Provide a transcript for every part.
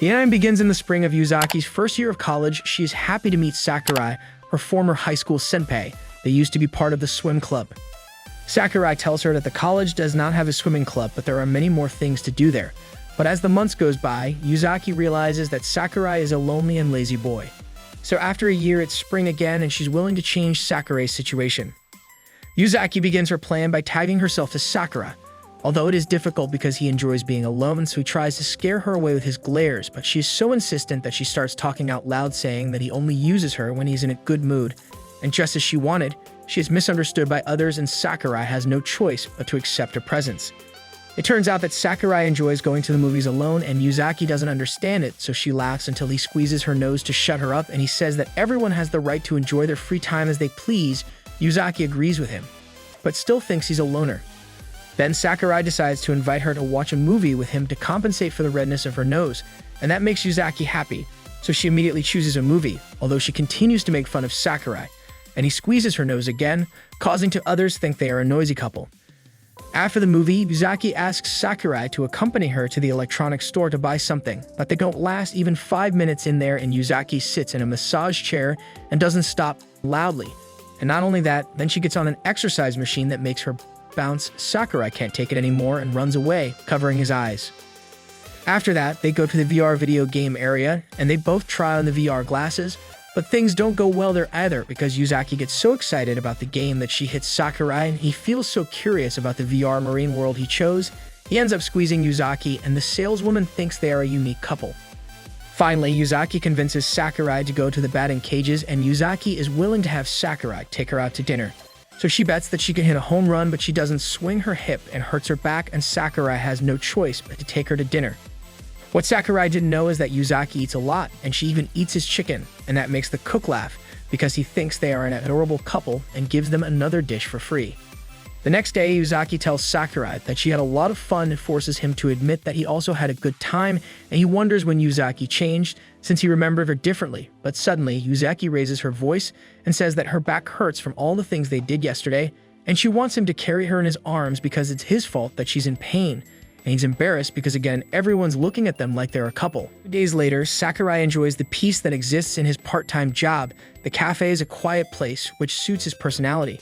The anime begins in the spring of Uzaki's first year of college. She is happy to meet Sakurai, her former high school senpai. They used to be part of the swim club. Sakurai tells her that the college does not have a swimming club, but there are many more things to do there. But as the months goes by, Uzaki realizes that Sakurai is a lonely and lazy boy. So after a year, it's spring again, and she's willing to change Sakurai's situation. Uzaki begins her plan by tagging herself to Sakura. Although it is difficult because he enjoys being alone, so he tries to scare her away with his glares, but she is so insistent that she starts talking out loud, saying that he only uses her when he's in a good mood. And just as she wanted, she is misunderstood by others, and Sakurai has no choice but to accept her presence. It turns out that Sakurai enjoys going to the movies alone, and Uzaki doesn't understand it, so she laughs until he squeezes her nose to shut her up, and he says that everyone has the right to enjoy their free time as they please. Uzaki agrees with him, but still thinks he's a loner. Then Sakurai decides to invite her to watch a movie with him to compensate for the redness of her nose, and that makes Uzaki happy, so she immediately chooses a movie, although she continues to make fun of Sakurai, and he squeezes her nose again, causing to others think they are a noisy couple. After the movie, Uzaki asks Sakurai to accompany her to the electronics store to buy something, but they don't last even 5 minutes in there, and Uzaki sits in a massage chair and doesn't stop loudly. And not only that, then she gets on an exercise machine that makes her bounce. Sakurai can't take it anymore and runs away, covering his eyes. After that, they go to the VR video game area, and they both try on the VR glasses, but things don't go well there either because Uzaki gets so excited about the game that she hits Sakurai, and he feels so curious about the VR marine world he chose, he ends up squeezing Uzaki, and the saleswoman thinks they are a unique couple. Finally, Uzaki convinces Sakurai to go to the batting cages, and Uzaki is willing to have Sakurai take her out to dinner. So she bets that she can hit a home run, but she doesn't swing her hip and hurts her back, and Sakurai has no choice but to take her to dinner. What Sakurai didn't know is that Uzaki eats a lot, and she even eats his chicken, and that makes the cook laugh because he thinks they are an adorable couple and gives them another dish for free. The next day, Uzaki tells Sakurai that she had a lot of fun and forces him to admit that he also had a good time, and he wonders when Uzaki changed since he remembered her differently. But suddenly, Uzaki raises her voice and says that her back hurts from all the things they did yesterday, and she wants him to carry her in his arms because it's his fault that she's in pain. And he's embarrassed because, again, everyone's looking at them like they're a couple. 2 days later, Sakurai enjoys the peace that exists in his part-time job. The cafe is a quiet place, which suits his personality.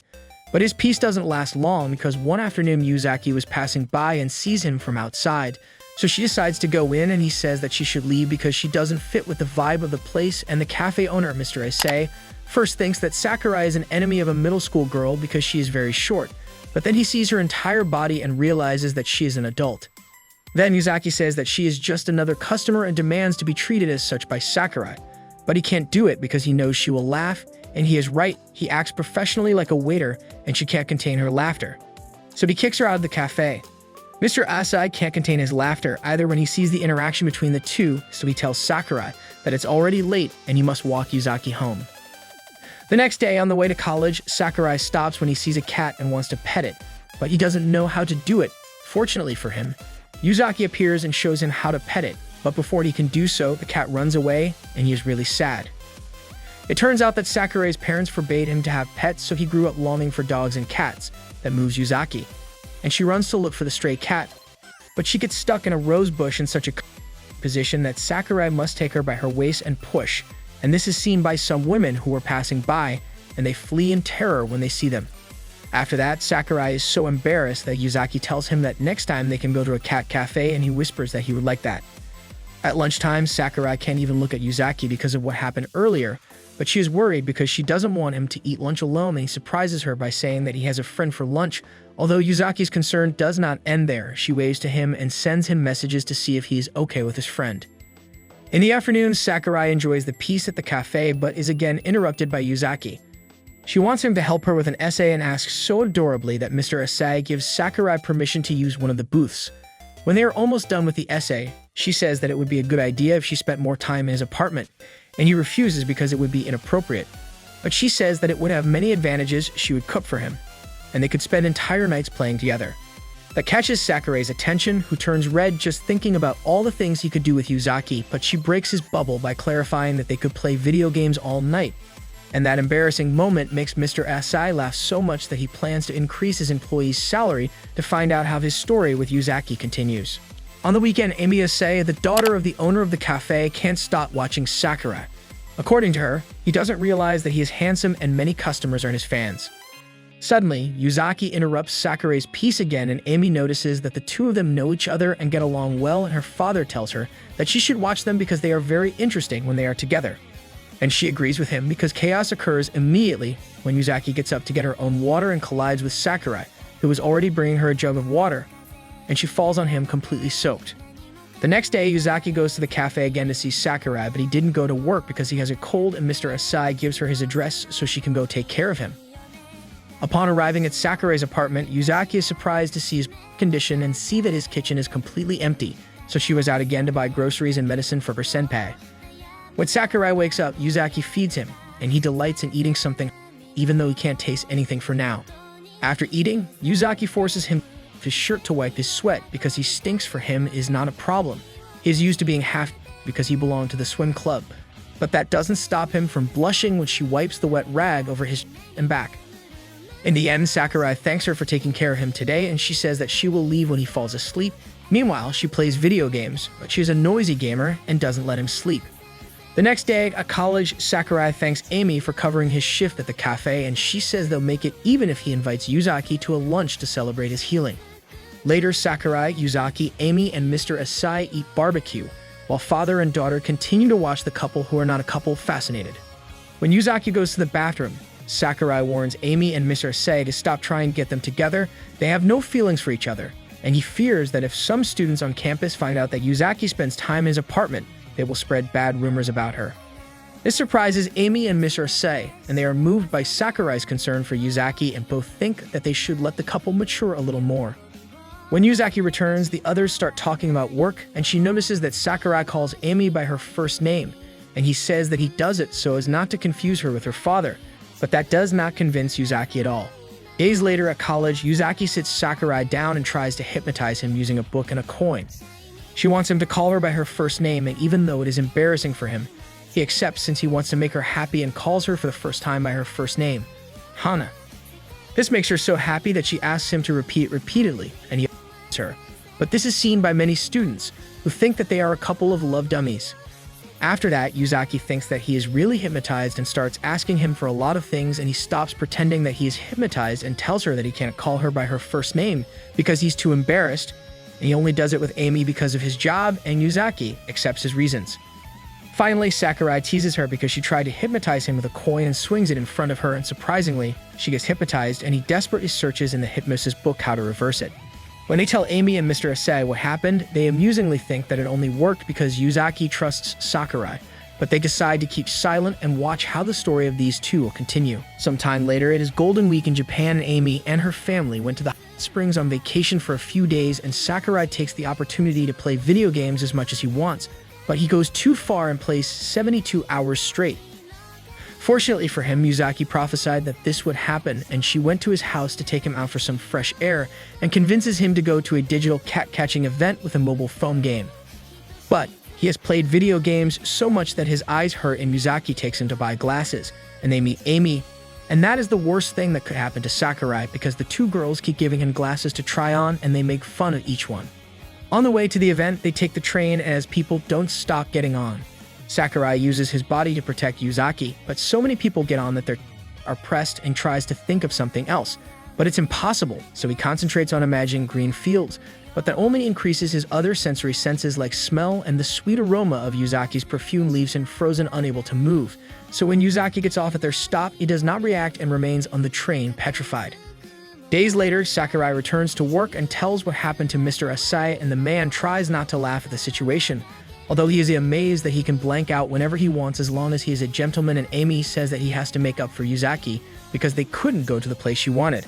But his peace doesn't last long because one afternoon Uzaki was passing by and sees him from outside. So she decides to go in, and he says that she should leave because she doesn't fit with the vibe of the place, and the cafe owner, Mr. Issei, first thinks that Sakurai is an enemy of a middle school girl because she is very short. But then he sees her entire body and realizes that she is an adult. Then Uzaki says that she is just another customer and demands to be treated as such by Sakurai. But he can't do it because he knows she will laugh, and he is right. He acts professionally like a waiter, and she can't contain her laughter. So he kicks her out of the cafe. Mr. Asai can't contain his laughter either when he sees the interaction between the two, so he tells Sakurai that it's already late and he must walk Uzaki home. The next day, on the way to college, Sakurai stops when he sees a cat and wants to pet it, but he doesn't know how to do it. Fortunately for him, Uzaki appears and shows him how to pet it, but before he can do so, the cat runs away, and he is really sad. It turns out that Sakurai's parents forbade him to have pets, so he grew up longing for dogs and cats. That moves Uzaki, and she runs to look for the stray cat, but she gets stuck in a rose bush in such a position that Sakurai must take her by her waist and push, and this is seen by some women who are passing by, and they flee in terror when they see them. After that, Sakurai is so embarrassed that Uzaki tells him that next time they can go to a cat cafe, and he whispers that he would like that. At lunchtime, Sakurai can't even look at Uzaki because of what happened earlier, but she is worried because she doesn't want him to eat lunch alone, and he surprises her by saying that he has a friend for lunch. Although Uzaki's concern does not end there, she waves to him and sends him messages to see if he is okay with his friend. In the afternoon, Sakurai enjoys the peace at the cafe, but is again interrupted by Uzaki. She wants him to help her with an essay and asks so adorably that Mr. Asai gives Sakurai permission to use one of the booths. When they are almost done with the essay, she says that it would be a good idea if she spent more time in his apartment, and he refuses because it would be inappropriate. But she says that it would have many advantages. She would cook for him, and they could spend entire nights playing together. That catches Sakurai's attention, who turns red just thinking about all the things he could do with Uzaki, but she breaks his bubble by clarifying that they could play video games all night. And that embarrassing moment makes Mr. Asai laugh so much that he plans to increase his employee's salary to find out how his story with Uzaki continues. On the weekend, Amy Asai, the daughter of the owner of the cafe, can't stop watching Sakurai. According to her, he doesn't realize that he is handsome and many customers are his fans. Suddenly, Uzaki interrupts Sakurai's peace again, and Amy notices that the two of them know each other and get along well, and her father tells her that she should watch them because they are very interesting when they are together. And she agrees with him because chaos occurs immediately when Uzaki gets up to get her own water and collides with Sakurai, who was already bringing her a jug of water, and she falls on him completely soaked. The next day, Uzaki goes to the cafe again to see Sakurai, but he didn't go to work because he has a cold, and Mr. Asai gives her his address so she can go take care of him. Upon arriving at Sakurai's apartment, Uzaki is surprised to see his condition and see that his kitchen is completely empty, so she was out again to buy groceries and medicine for her senpai. When Sakurai wakes up, Uzaki feeds him, and he delights in eating something, even though he can't taste anything for now. After eating, Uzaki forces him his shirt to wipe his sweat because he stinks. For him is not a problem. He is used to being half because he belonged to the swim club. But that doesn't stop him from blushing when she wipes the wet rag over his and back. In the end, Sakurai thanks her for taking care of him today, and she says that she will leave when he falls asleep. Meanwhile, she plays video games, but she is a noisy gamer and doesn't let him sleep. The next day at college, Sakurai thanks Amy for covering his shift at the cafe, and she says they'll make it even if he invites Uzaki to a lunch to celebrate his healing. Later, Sakurai, Uzaki, Amy, and Mr. Asai eat barbecue, while father and daughter continue to watch the couple who are not a couple fascinated. When Uzaki goes to the bathroom, Sakurai warns Amy and Mr. Asai to stop trying to get them together. They have no feelings for each other, and he fears that if some students on campus find out that Uzaki spends time in his apartment, they will spread bad rumors about her. This surprises Amy and Mr. Asai, and they are moved by Sakurai's concern for Uzaki and both think that they should let the couple mature a little more. When Uzaki returns, the others start talking about work, and she notices that Sakurai calls Amy by her first name, and he says that he does it so as not to confuse her with her father, but that does not convince Uzaki at all. Days later at college, Uzaki sits Sakurai down and tries to hypnotize him using a book and a coin. She wants him to call her by her first name, and even though it is embarrassing for him, he accepts since he wants to make her happy and calls her for the first time by her first name, Hana. This makes her so happy that she asks him to repeat it repeatedly, and he her. But this is seen by many students who think that they are a couple of love dummies. After that, Uzaki thinks that he is really hypnotized and starts asking him for a lot of things, and he stops pretending that he is hypnotized and tells her that he can't call her by her first name because he's too embarrassed, and he only does it with Amy because of his job, and Uzaki accepts his reasons. Finally, Sakurai teases her because she tried to hypnotize him with a coin and swings it in front of her, and surprisingly, she gets hypnotized, and he desperately searches in the hypnosis book how to reverse it. When they tell Amy and Mr. Asai what happened, they amusingly think that it only worked because Uzaki trusts Sakurai, but they decide to keep silent and watch how the story of these two will continue. Sometime later, it is Golden Week in Japan, and Amy and her family went to the hot springs on vacation for a few days, and Sakurai takes the opportunity to play video games as much as he wants, but he goes too far and plays 72 hours straight. Fortunately for him, Uzaki prophesied that this would happen, and she went to his house to take him out for some fresh air and convinces him to go to a digital cat-catching event with a mobile phone game. But he has played video games so much that his eyes hurt, and Uzaki takes him to buy glasses, and they meet Amy, and that is the worst thing that could happen to Sakurai because the two girls keep giving him glasses to try on, and they make fun of each one. On the way to the event, they take the train as people don't stop getting on. Sakurai uses his body to protect Uzaki, but so many people get on that they are pressed and tries to think of something else. But it's impossible, so he concentrates on imagining green fields, but that only increases his other sensory senses like smell, and the sweet aroma of Uzaki's perfume leaves him frozen, unable to move. So when Uzaki gets off at their stop, he does not react and remains on the train petrified. Days later, Sakurai returns to work and tells what happened to Mr. Asai, and the man tries not to laugh at the situation, although he is amazed that he can blank out whenever he wants as long as he is a gentleman, and Amy says that he has to make up for Uzaki because they couldn't go to the place she wanted.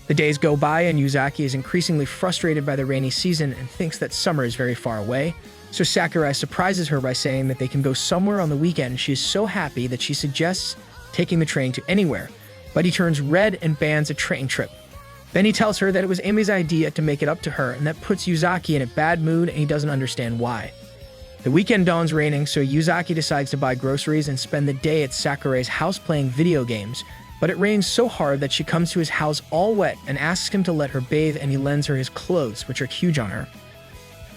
The days go by, and Uzaki is increasingly frustrated by the rainy season and thinks that summer is very far away, so Sakurai surprises her by saying that they can go somewhere on the weekend. She is so happy that she suggests taking the train to anywhere, but he turns red and bans a train trip. Then he tells her that it was Amy's idea to make it up to her, and that puts Uzaki in a bad mood, and he doesn't understand why. The weekend dawns raining, so Uzaki decides to buy groceries and spend the day at Sakurai's house playing video games, but it rains so hard that she comes to his house all wet and asks him to let her bathe, and he lends her his clothes, which are huge on her.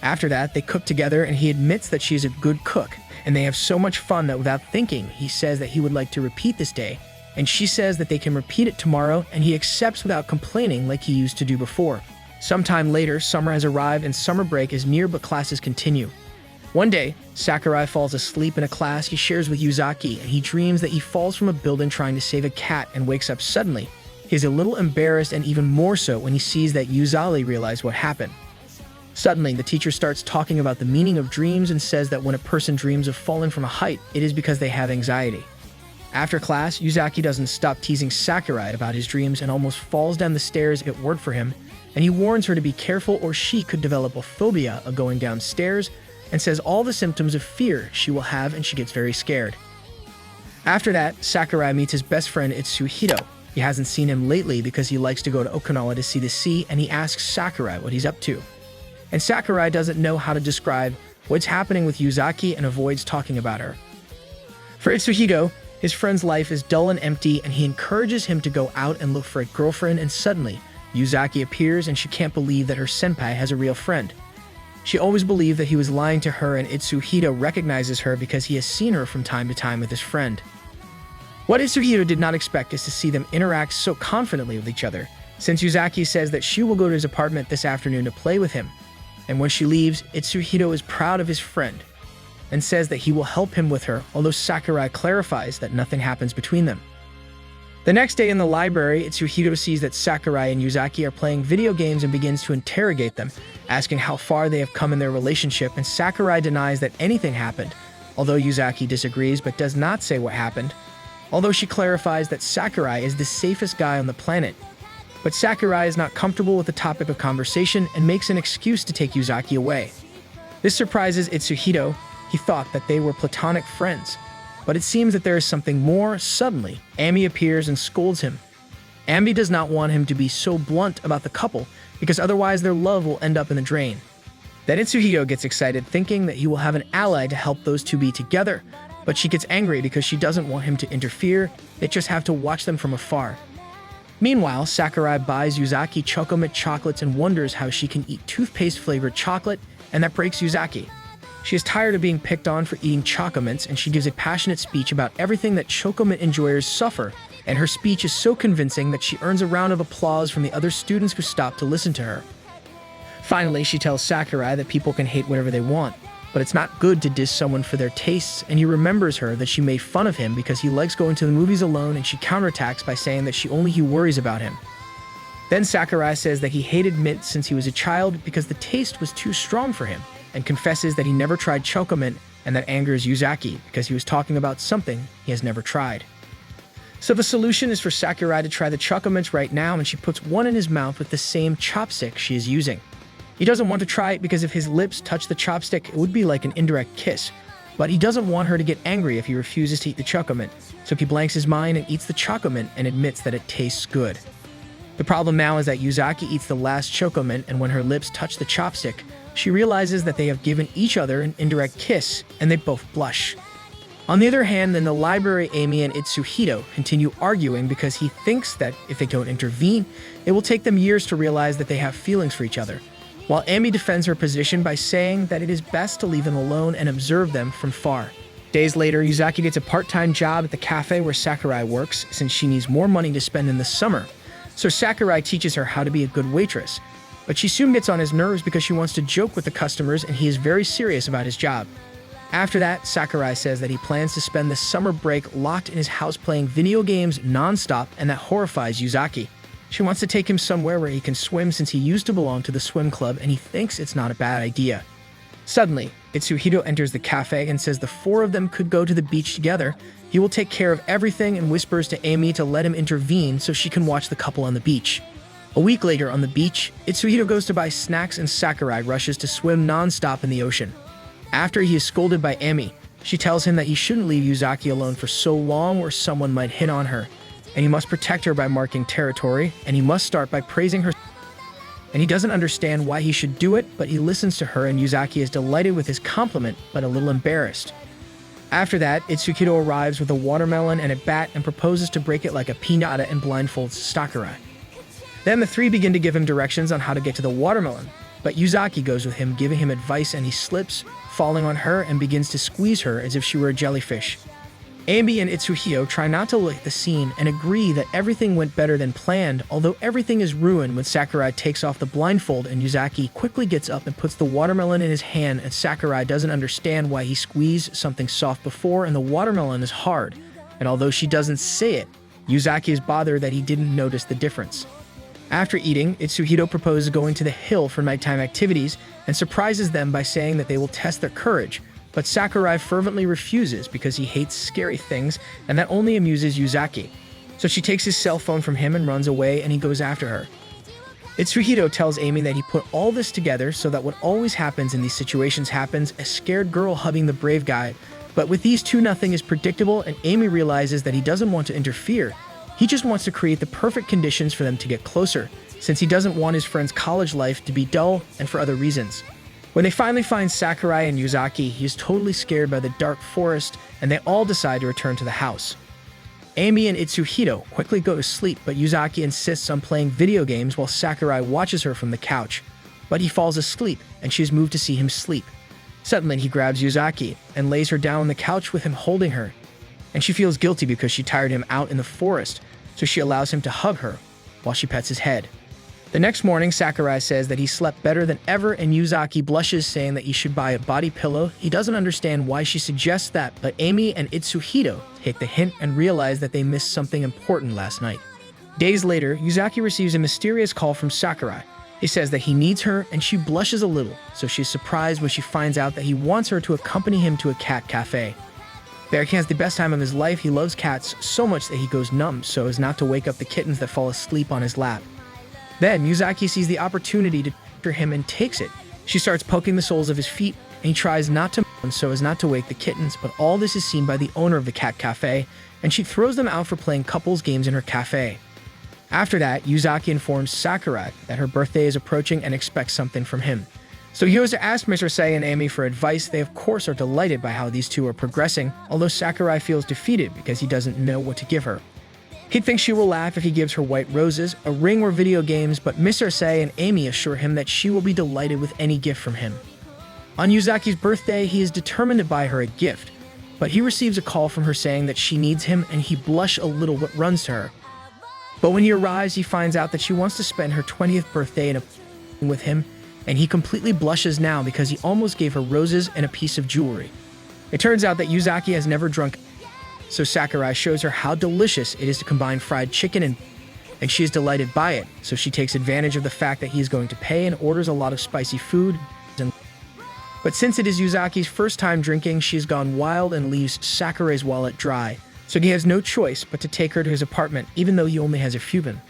After that, they cook together and he admits that she is a good cook, and they have so much fun that without thinking, he says that he would like to repeat this day, and she says that they can repeat it tomorrow, and he accepts without complaining like he used to do before. Sometime later, summer has arrived and summer break is near, but classes continue. One day, Sakurai falls asleep in a class he shares with Uzaki, and he dreams that he falls from a building trying to save a cat and wakes up suddenly. He is a little embarrassed, and even more so when he sees that Uzaki realized what happened. Suddenly, the teacher starts talking about the meaning of dreams and says that when a person dreams of falling from a height, it is because they have anxiety. After class, Uzaki doesn't stop teasing Sakurai about his dreams and almost falls down the stairs at work for him, and he warns her to be careful or she could develop a phobia of going downstairs, and says all the symptoms of fear she will have, and she gets very scared. After that, Sakurai meets his best friend Itsuhito. He hasn't seen him lately because he likes to go to Okinawa to see the sea, and he asks Sakurai what he's up to. And Sakurai doesn't know how to describe what's happening with Uzaki and avoids talking about her. For Itsuhito, his friend's life is dull and empty, and he encourages him to go out and look for a girlfriend, and suddenly, Uzaki appears and she can't believe that her senpai has a real friend. She always believed that he was lying to her, and Itsuhito recognizes her because he has seen her from time to time with his friend. What Itsuhito did not expect is to see them interact so confidently with each other, since Uzaki says that she will go to his apartment this afternoon to play with him. And when she leaves, Itsuhito is proud of his friend and says that he will help him with her, although Sakurai clarifies that nothing happens between them. The next day in the library, Itsuhito sees that Sakurai and Uzaki are playing video games and begins to interrogate them, asking how far they have come in their relationship, and Sakurai denies that anything happened, although Uzaki disagrees but does not say what happened, although she clarifies that Sakurai is the safest guy on the planet. But Sakurai is not comfortable with the topic of conversation and makes an excuse to take Uzaki away. This surprises Itsuhito. He thought that they were platonic friends, but it seems that there is something more. Suddenly, Ami appears and scolds him. Ami does not want him to be so blunt about the couple, because otherwise their love will end up in the drain. Then Itsuhito gets excited, thinking that he will have an ally to help those two be together, but she gets angry because she doesn't want him to interfere. They just have to watch them from afar. Meanwhile, Sakurai buys Uzaki Chocomint chocolates and wonders how she can eat toothpaste-flavored chocolate, and that breaks Uzaki. She is tired of being picked on for eating Chocomints, and she gives a passionate speech about everything that Chocomint enjoyers suffer, and her speech is so convincing that she earns a round of applause from the other students who stop to listen to her. Finally, she tells Sakurai that people can hate whatever they want, but it's not good to diss someone for their tastes, and he remembers her that she made fun of him because he likes going to the movies alone, and she counterattacks by saying that he worries about him. Then Sakurai says that he hated mint since he was a child because the taste was too strong for him, and confesses that he never tried Chocomint, and that angers Uzaki because he was talking about something he has never tried. So the solution is for Sakurai to try the Chocomints right now, and she puts one in his mouth with the same chopstick she is using. He doesn't want to try it because if his lips touch the chopstick, it would be like an indirect kiss, but he doesn't want her to get angry if he refuses to eat the Chocomint, so he blanks his mind and eats the Chocomint and admits that it tastes good. The problem now is that Uzaki eats the last Chocomint, and when her lips touch the chopstick, she realizes that they have given each other an indirect kiss, and they both blush. On the other hand, in the library, Ami and Itsuhito continue arguing because he thinks that if they don't intervene, it will take them years to realize that they have feelings for each other, while Ami defends her position by saying that it is best to leave them alone and observe them from far. Days later, Uzaki gets a part-time job at the cafe where Sakurai works since she needs more money to spend in the summer, so Sakurai teaches her how to be a good waitress. But she soon gets on his nerves because she wants to joke with the customers, and he is very serious about his job. After that, Sakurai says that he plans to spend the summer break locked in his house playing video games non-stop, and that horrifies Uzaki. She wants to take him somewhere where he can swim since he used to belong to the swim club, and he thinks it's not a bad idea. Suddenly, Itsuhito enters the cafe and says the four of them could go to the beach together. He will take care of everything and whispers to Ami to let him intervene so she can watch the couple on the beach. A week later on the beach, Itsuhito goes to buy snacks and Sakurai rushes to swim non-stop in the ocean. After he is scolded by Ami, she tells him that he shouldn't leave Uzaki alone for so long or someone might hit on her, and he must protect her by marking territory, and he must start by praising her. And he doesn't understand why he should do it, but he listens to her, and Uzaki is delighted with his compliment, but a little embarrassed. After that, Itsuhito arrives with a watermelon and a bat and proposes to break it like a piñata and blindfolds Sakurai. Then the three begin to give him directions on how to get to the watermelon, But Uzaki goes with him, giving him advice, and he slips, falling on her and begins to squeeze her as if she were a jellyfish. Amy and Itsuhito try not to look at the scene and agree that everything went better than planned, although everything is ruined when Sakurai takes off the blindfold and Uzaki quickly gets up and puts the watermelon in his hand, and Sakurai doesn't understand why he squeezed something soft before and the watermelon is hard. And although she doesn't say it, Uzaki is bothered that he didn't notice the difference. After eating, Itsuhito proposes going to the hill for nighttime activities and surprises them by saying that they will test their courage, but Sakurai fervently refuses because he hates scary things and that only amuses Uzaki. So she takes his cell phone from him and runs away, and he goes after her. Itsuhito tells Amy that he put all this together so that what always happens in these situations happens, a scared girl hugging the brave guy. But with these two, nothing is predictable, and Amy realizes that he doesn't want to interfere. He just wants to create the perfect conditions for them to get closer, since he doesn't want his friend's college life to be dull and for other reasons. When they finally find Sakurai and Uzaki, he is totally scared by the dark forest, and they all decide to return to the house. Amy and Itsuhito quickly go to sleep, but Uzaki insists on playing video games while Sakurai watches her from the couch. But he falls asleep, and she is moved to see him sleep. Suddenly, he grabs Uzaki and lays her down on the couch with him holding her. And she feels guilty because she tired him out in the forest, so she allows him to hug her while she pets his head. The next morning, Sakurai says that he slept better than ever, and Uzaki blushes, saying that he should buy a body pillow. He doesn't understand why she suggests that, but Amy and Itsuhito take the hint and realize that they missed something important last night. Days later, Uzaki receives a mysterious call from Sakurai. He says that he needs her, and she blushes a little, so she's surprised when she finds out that he wants her to accompany him to a cat cafe. There he has the best time of his life. He loves cats so much that he goes numb so as not to wake up the kittens that fall asleep on his lap. Then, Uzaki sees the opportunity to capture him and takes it. She starts poking the soles of his feet, and he tries not to moan so as not to wake the kittens, but all this is seen by the owner of the cat cafe, and she throws them out for playing couples games in her cafe. After that, Uzaki informs Sakurai that her birthday is approaching and expects something from him. So he goes to ask Mr. Sei and Amy for advice. They of course are delighted by how these two are progressing, although Sakurai feels defeated because he doesn't know what to give her. He thinks she will laugh if he gives her white roses, a ring, or video games, but Mr. Sei and Amy assure him that she will be delighted with any gift from him. On Uzaki's birthday, he is determined to buy her a gift, but he receives a call from her saying that she needs him, and he blushes a little but runs to her. But when he arrives, he finds out that she wants to spend her 20th birthday in a with him, and he completely blushes now because he almost gave her roses and a piece of jewelry. It turns out that Uzaki has never drunk, so Sakurai shows her how delicious it is to combine fried chicken and she is delighted by it, so she takes advantage of the fact that he is going to pay and orders a lot of spicy food. But since it is Uzaki's first time drinking, she has gone wild and leaves Sakurai's wallet dry, so he has no choice but to take her to his apartment, even though he only has a futon.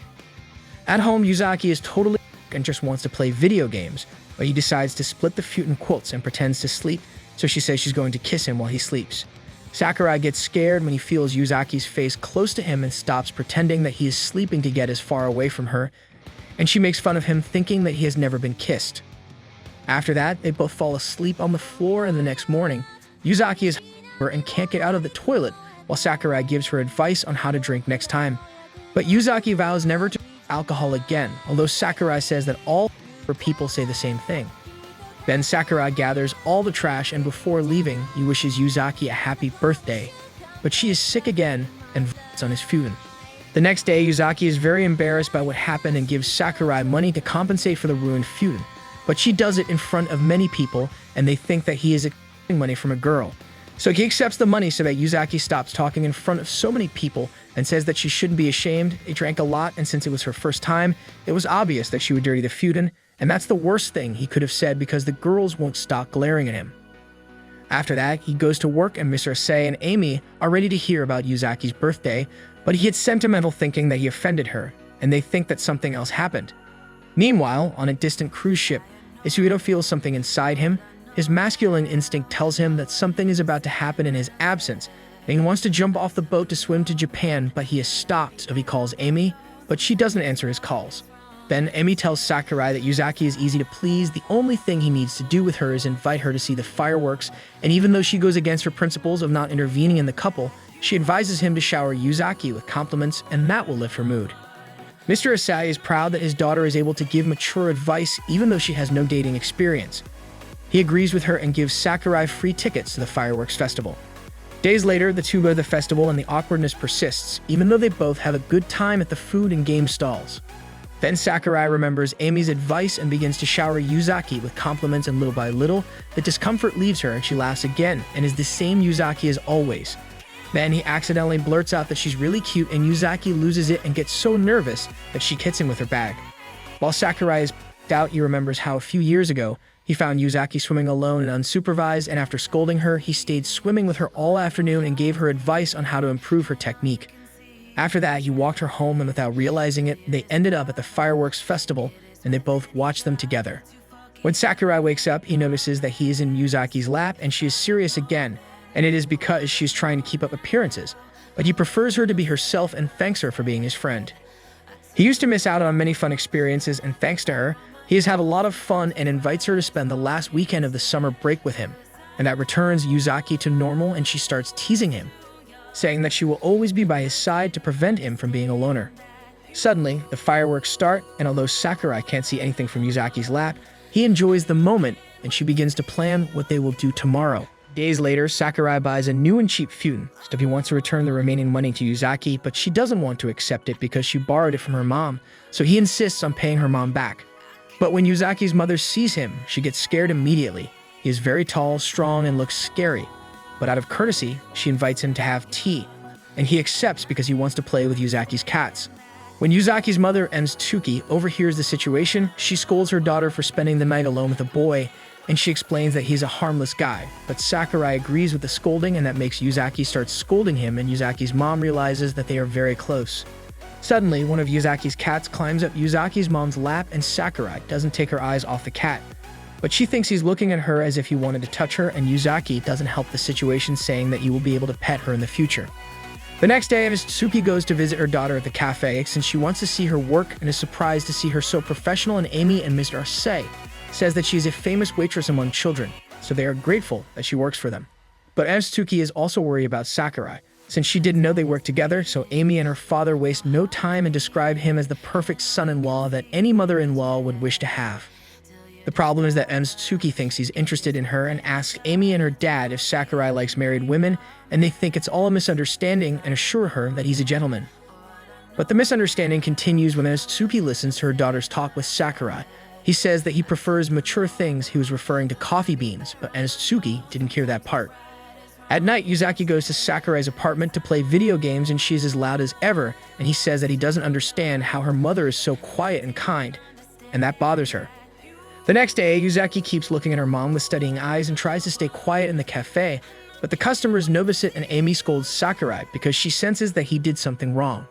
At home, Uzaki is totally and just wants to play video games, but he decides to split the futon quilts and pretends to sleep, so she says she's going to kiss him while he sleeps. Sakurai gets scared when he feels Uzaki's face close to him and stops pretending that he is sleeping to get as far away from her, and she makes fun of him, thinking that he has never been kissed. After that, they both fall asleep on the floor, and the next morning, Uzaki is hungover and can't get out of the toilet, while Sakurai gives her advice on how to drink next time. But Uzaki vows never to drink alcohol again, although Sakurai says that all people say the same thing. Then Sakurai gathers all the trash, and before leaving, he wishes Uzaki a happy birthday. But she is sick again and vomits on his futon. The next day, Uzaki is very embarrassed by what happened and gives Sakurai money to compensate for the ruined futon. But she does it in front of many people, and they think that he is accepting money from a girl. So he accepts the money so that Uzaki stops talking in front of so many people and says that she shouldn't be ashamed. They drank a lot, and since it was her first time, it was obvious that she would dirty the futon, and that's the worst thing he could have said because the girls won't stop glaring at him. After that, he goes to work, and Mr. Sei and Amy are ready to hear about Uzaki's birthday, but he gets sentimental thinking that he offended her, and they think that something else happened. Meanwhile, on a distant cruise ship, Isuito feels something inside him. His masculine instinct tells him that something is about to happen in his absence, and he wants to jump off the boat to swim to Japan, but he is stopped, so he calls Amy, but she doesn't answer his calls. Then Amy tells Sakurai that Uzaki is easy to please. The only thing he needs to do with her is invite her to see the fireworks, and even though she goes against her principles of not intervening in the couple, she advises him to shower Uzaki with compliments, and that will lift her mood. Mr. Asai is proud that his daughter is able to give mature advice even though she has no dating experience. He agrees with her and gives Sakurai free tickets to the fireworks festival. Days later, the two go to the festival and the awkwardness persists, even though they both have a good time at the food and game stalls. Then Sakurai remembers Amy's advice and begins to shower Uzaki with compliments, and little by little, the discomfort leaves her and she laughs again and is the same Uzaki as always. Then he accidentally blurts out that she's really cute and Uzaki loses it and gets so nervous that she hits him with her bag. While Sakurai is out, he remembers how a few years ago, he found Uzaki swimming alone and unsupervised, and after scolding her, he stayed swimming with her all afternoon and gave her advice on how to improve her technique. After that, he walked her home, and without realizing it, they ended up at the fireworks festival, and they both watched them together. When Sakurai wakes up, he notices that he is in Uzaki's lap, and she is serious again, and it is because she's trying to keep up appearances, but he prefers her to be herself and thanks her for being his friend. He used to miss out on many fun experiences, and thanks to her, he has had a lot of fun and invites her to spend the last weekend of the summer break with him, and that returns Uzaki to normal, and she starts teasing him, saying that she will always be by his side to prevent him from being a loner. Suddenly, the fireworks start, and although Sakurai can't see anything from Uzaki's lap, he enjoys the moment, and she begins to plan what they will do tomorrow. Days later, Sakurai buys a new and cheap futon, so he wants to return the remaining money to Uzaki, but she doesn't want to accept it because she borrowed it from her mom, so he insists on paying her mom back. But when Uzaki's mother sees him, she gets scared immediately. He is very tall, strong, and looks scary. But out of courtesy, she invites him to have tea, and he accepts because he wants to play with Uzaki's cats. When Uzaki's mother, Anitsuki, overhears the situation, she scolds her daughter for spending the night alone with a boy, and she explains that he's a harmless guy. But Sakurai agrees with the scolding, and that makes Uzaki start scolding him, and Uzaki's mom realizes that they are very close. Suddenly, one of Uzaki's cats climbs up Uzaki's mom's lap, and Sakurai doesn't take her eyes off the cat. But she thinks he's looking at her as if he wanted to touch her, and Uzaki doesn't help the situation, saying that he will be able to pet her in the future. The next day, Anitsuki goes to visit her daughter at the cafe since she wants to see her work and is surprised to see her so professional, and Amy and Mr. Asai says that she is a famous waitress among children, so they are grateful that she works for them. But Anitsuki is also worried about Sakurai, since she didn't know they worked together, so Amy and her father waste no time and describe him as the perfect son-in-law that any mother-in-law would wish to have. The problem is that Anitsuki thinks he's interested in her and asks Amy and her dad if Sakurai likes married women, and they think it's all a misunderstanding and assure her that he's a gentleman. But the misunderstanding continues when Anitsuki listens to her daughter's talk with Sakurai. He says that he prefers mature things. He was referring to coffee beans, but Anitsuki didn't hear that part. At night, Uzaki goes to Sakurai's apartment to play video games, and she's as loud as ever, and he says that he doesn't understand how her mother is so quiet and kind, and that bothers her. The next day, Uzaki keeps looking at her mom with studying eyes and tries to stay quiet in the cafe, but the customers notice it, and Amy scolds Sakurai because she senses that he did something wrong.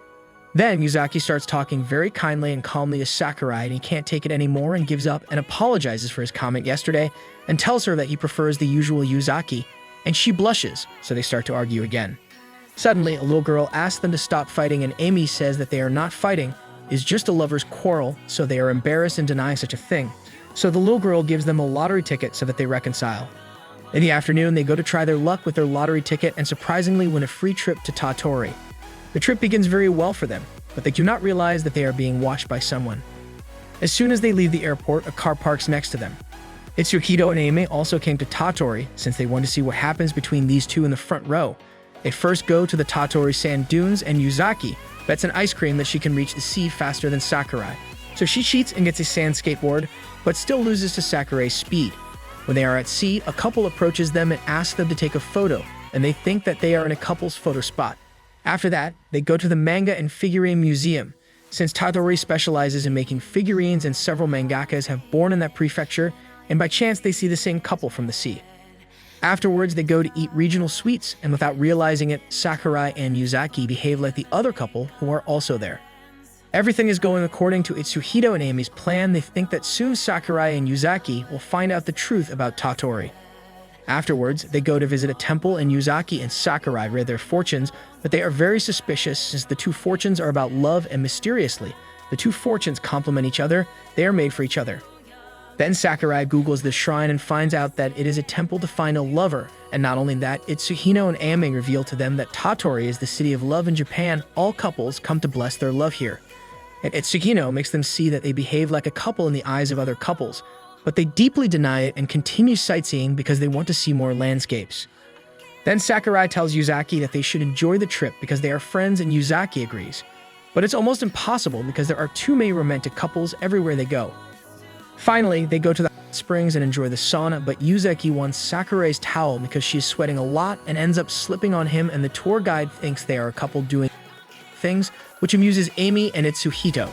Then, Uzaki starts talking very kindly and calmly to Sakurai, and he can't take it anymore and gives up and apologizes for his comment yesterday and tells her that he prefers the usual Uzaki, and she blushes, so they start to argue again. Suddenly, a little girl asks them to stop fighting, and Amy says that they are not fighting, it's just a lover's quarrel, so they are embarrassed and deny such a thing. So the little girl gives them a lottery ticket so that they reconcile. In the afternoon, they go to try their luck with their lottery ticket and surprisingly win a free trip to Tottori. The trip begins very well for them, but they do not realize that they are being watched by someone. As soon as they leave the airport, a car parks next to them. Itsuhito and Amy also came to Tottori since they want to see what happens between these two in the front row. They first go to the Tottori sand dunes, and Uzaki bets an ice cream that she can reach the sea faster than Sakurai. So she cheats and gets a sand skateboard, but still loses to Sakurai's speed. When they are at sea, a couple approaches them and asks them to take a photo, and they think that they are in a couple's photo spot. After that, they go to the manga and figurine museum. Since Tottori specializes in making figurines and several mangakas have born in that prefecture, and by chance they see the same couple from the sea. Afterwards, they go to eat regional sweets, and without realizing it, Sakurai and Uzaki behave like the other couple who are also there. Everything is going according to Itsuhito and Amy's plan. They think that soon Sakurai and Uzaki will find out the truth about Tottori. Afterwards, they go to visit a temple, and Uzaki and Sakurai read their fortunes, but they are very suspicious since the two fortunes are about love, and mysteriously, the two fortunes complement each other. They are made for each other. Then Sakurai Googles the shrine and finds out that it is a temple to find a lover, and not only that, Itsuhito and Ame reveal to them that Tottori is the city of love in Japan. All couples come to bless their love here. and Tsukino makes them see that they behave like a couple in the eyes of other couples, but they deeply deny it and continue sightseeing because they want to see more landscapes. Then Sakurai tells Uzaki that they should enjoy the trip because they are friends, and Uzaki agrees. But it's almost impossible because there are too many romantic couples everywhere they go. Finally, they go to the hot springs and enjoy the sauna, but Uzaki wants Sakurai's towel because she is sweating a lot and ends up slipping on him, and the tour guide thinks they are a couple doing things, which amuses Amy and Itsuhito.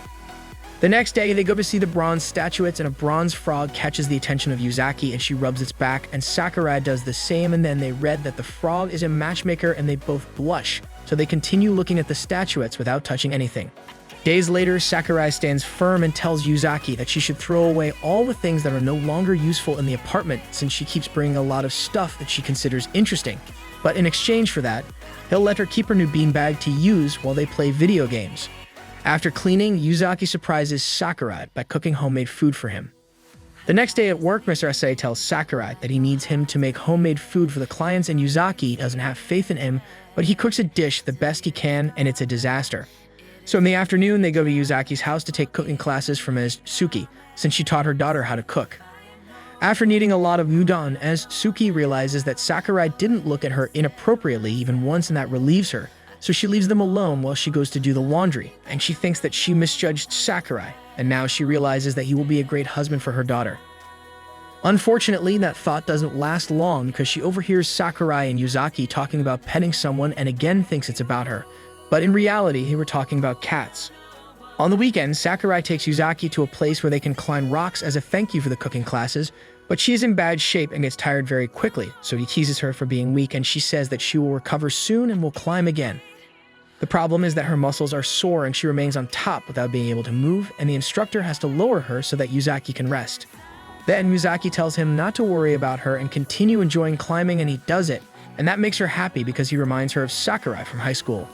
The next day, they go to see the bronze statuettes, and a bronze frog catches the attention of Uzaki and she rubs its back, and Sakurai does the same, and then they read that the frog is a matchmaker and they both blush, so they continue looking at the statuettes without touching anything. Days later, Sakurai stands firm and tells Uzaki that she should throw away all the things that are no longer useful in the apartment since she keeps bringing a lot of stuff that she considers interesting. But in exchange for that, he'll let her keep her new beanbag to use while they play video games. After cleaning, Uzaki surprises Sakurai by cooking homemade food for him. The next day at work, Mr. Asai tells Sakurai that he needs him to make homemade food for the clients, and Uzaki doesn't have faith in him, but he cooks a dish the best he can, and it's a disaster. So in the afternoon, they go to Uzaki's house to take cooking classes from Suki, since she taught her daughter how to cook. After needing a lot of udon, Suki realizes that Sakurai didn't look at her inappropriately even once, and that relieves her. So she leaves them alone while she goes to do the laundry, and she thinks that she misjudged Sakurai, and now she realizes that he will be a great husband for her daughter. Unfortunately, that thought doesn't last long because she overhears Sakurai and Uzaki talking about petting someone and again thinks it's about her. But in reality, they were talking about cats. On the weekend, Sakurai takes Uzaki to a place where they can climb rocks as a thank you for the cooking classes, but she is in bad shape and gets tired very quickly, so he teases her for being weak, and she says that she will recover soon and will climb again. The problem is that her muscles are sore and she remains on top without being able to move, and the instructor has to lower her so that Uzaki can rest. Then Uzaki tells him not to worry about her and continue enjoying climbing, and he does it, and that makes her happy because he reminds her of Sakurai from high school.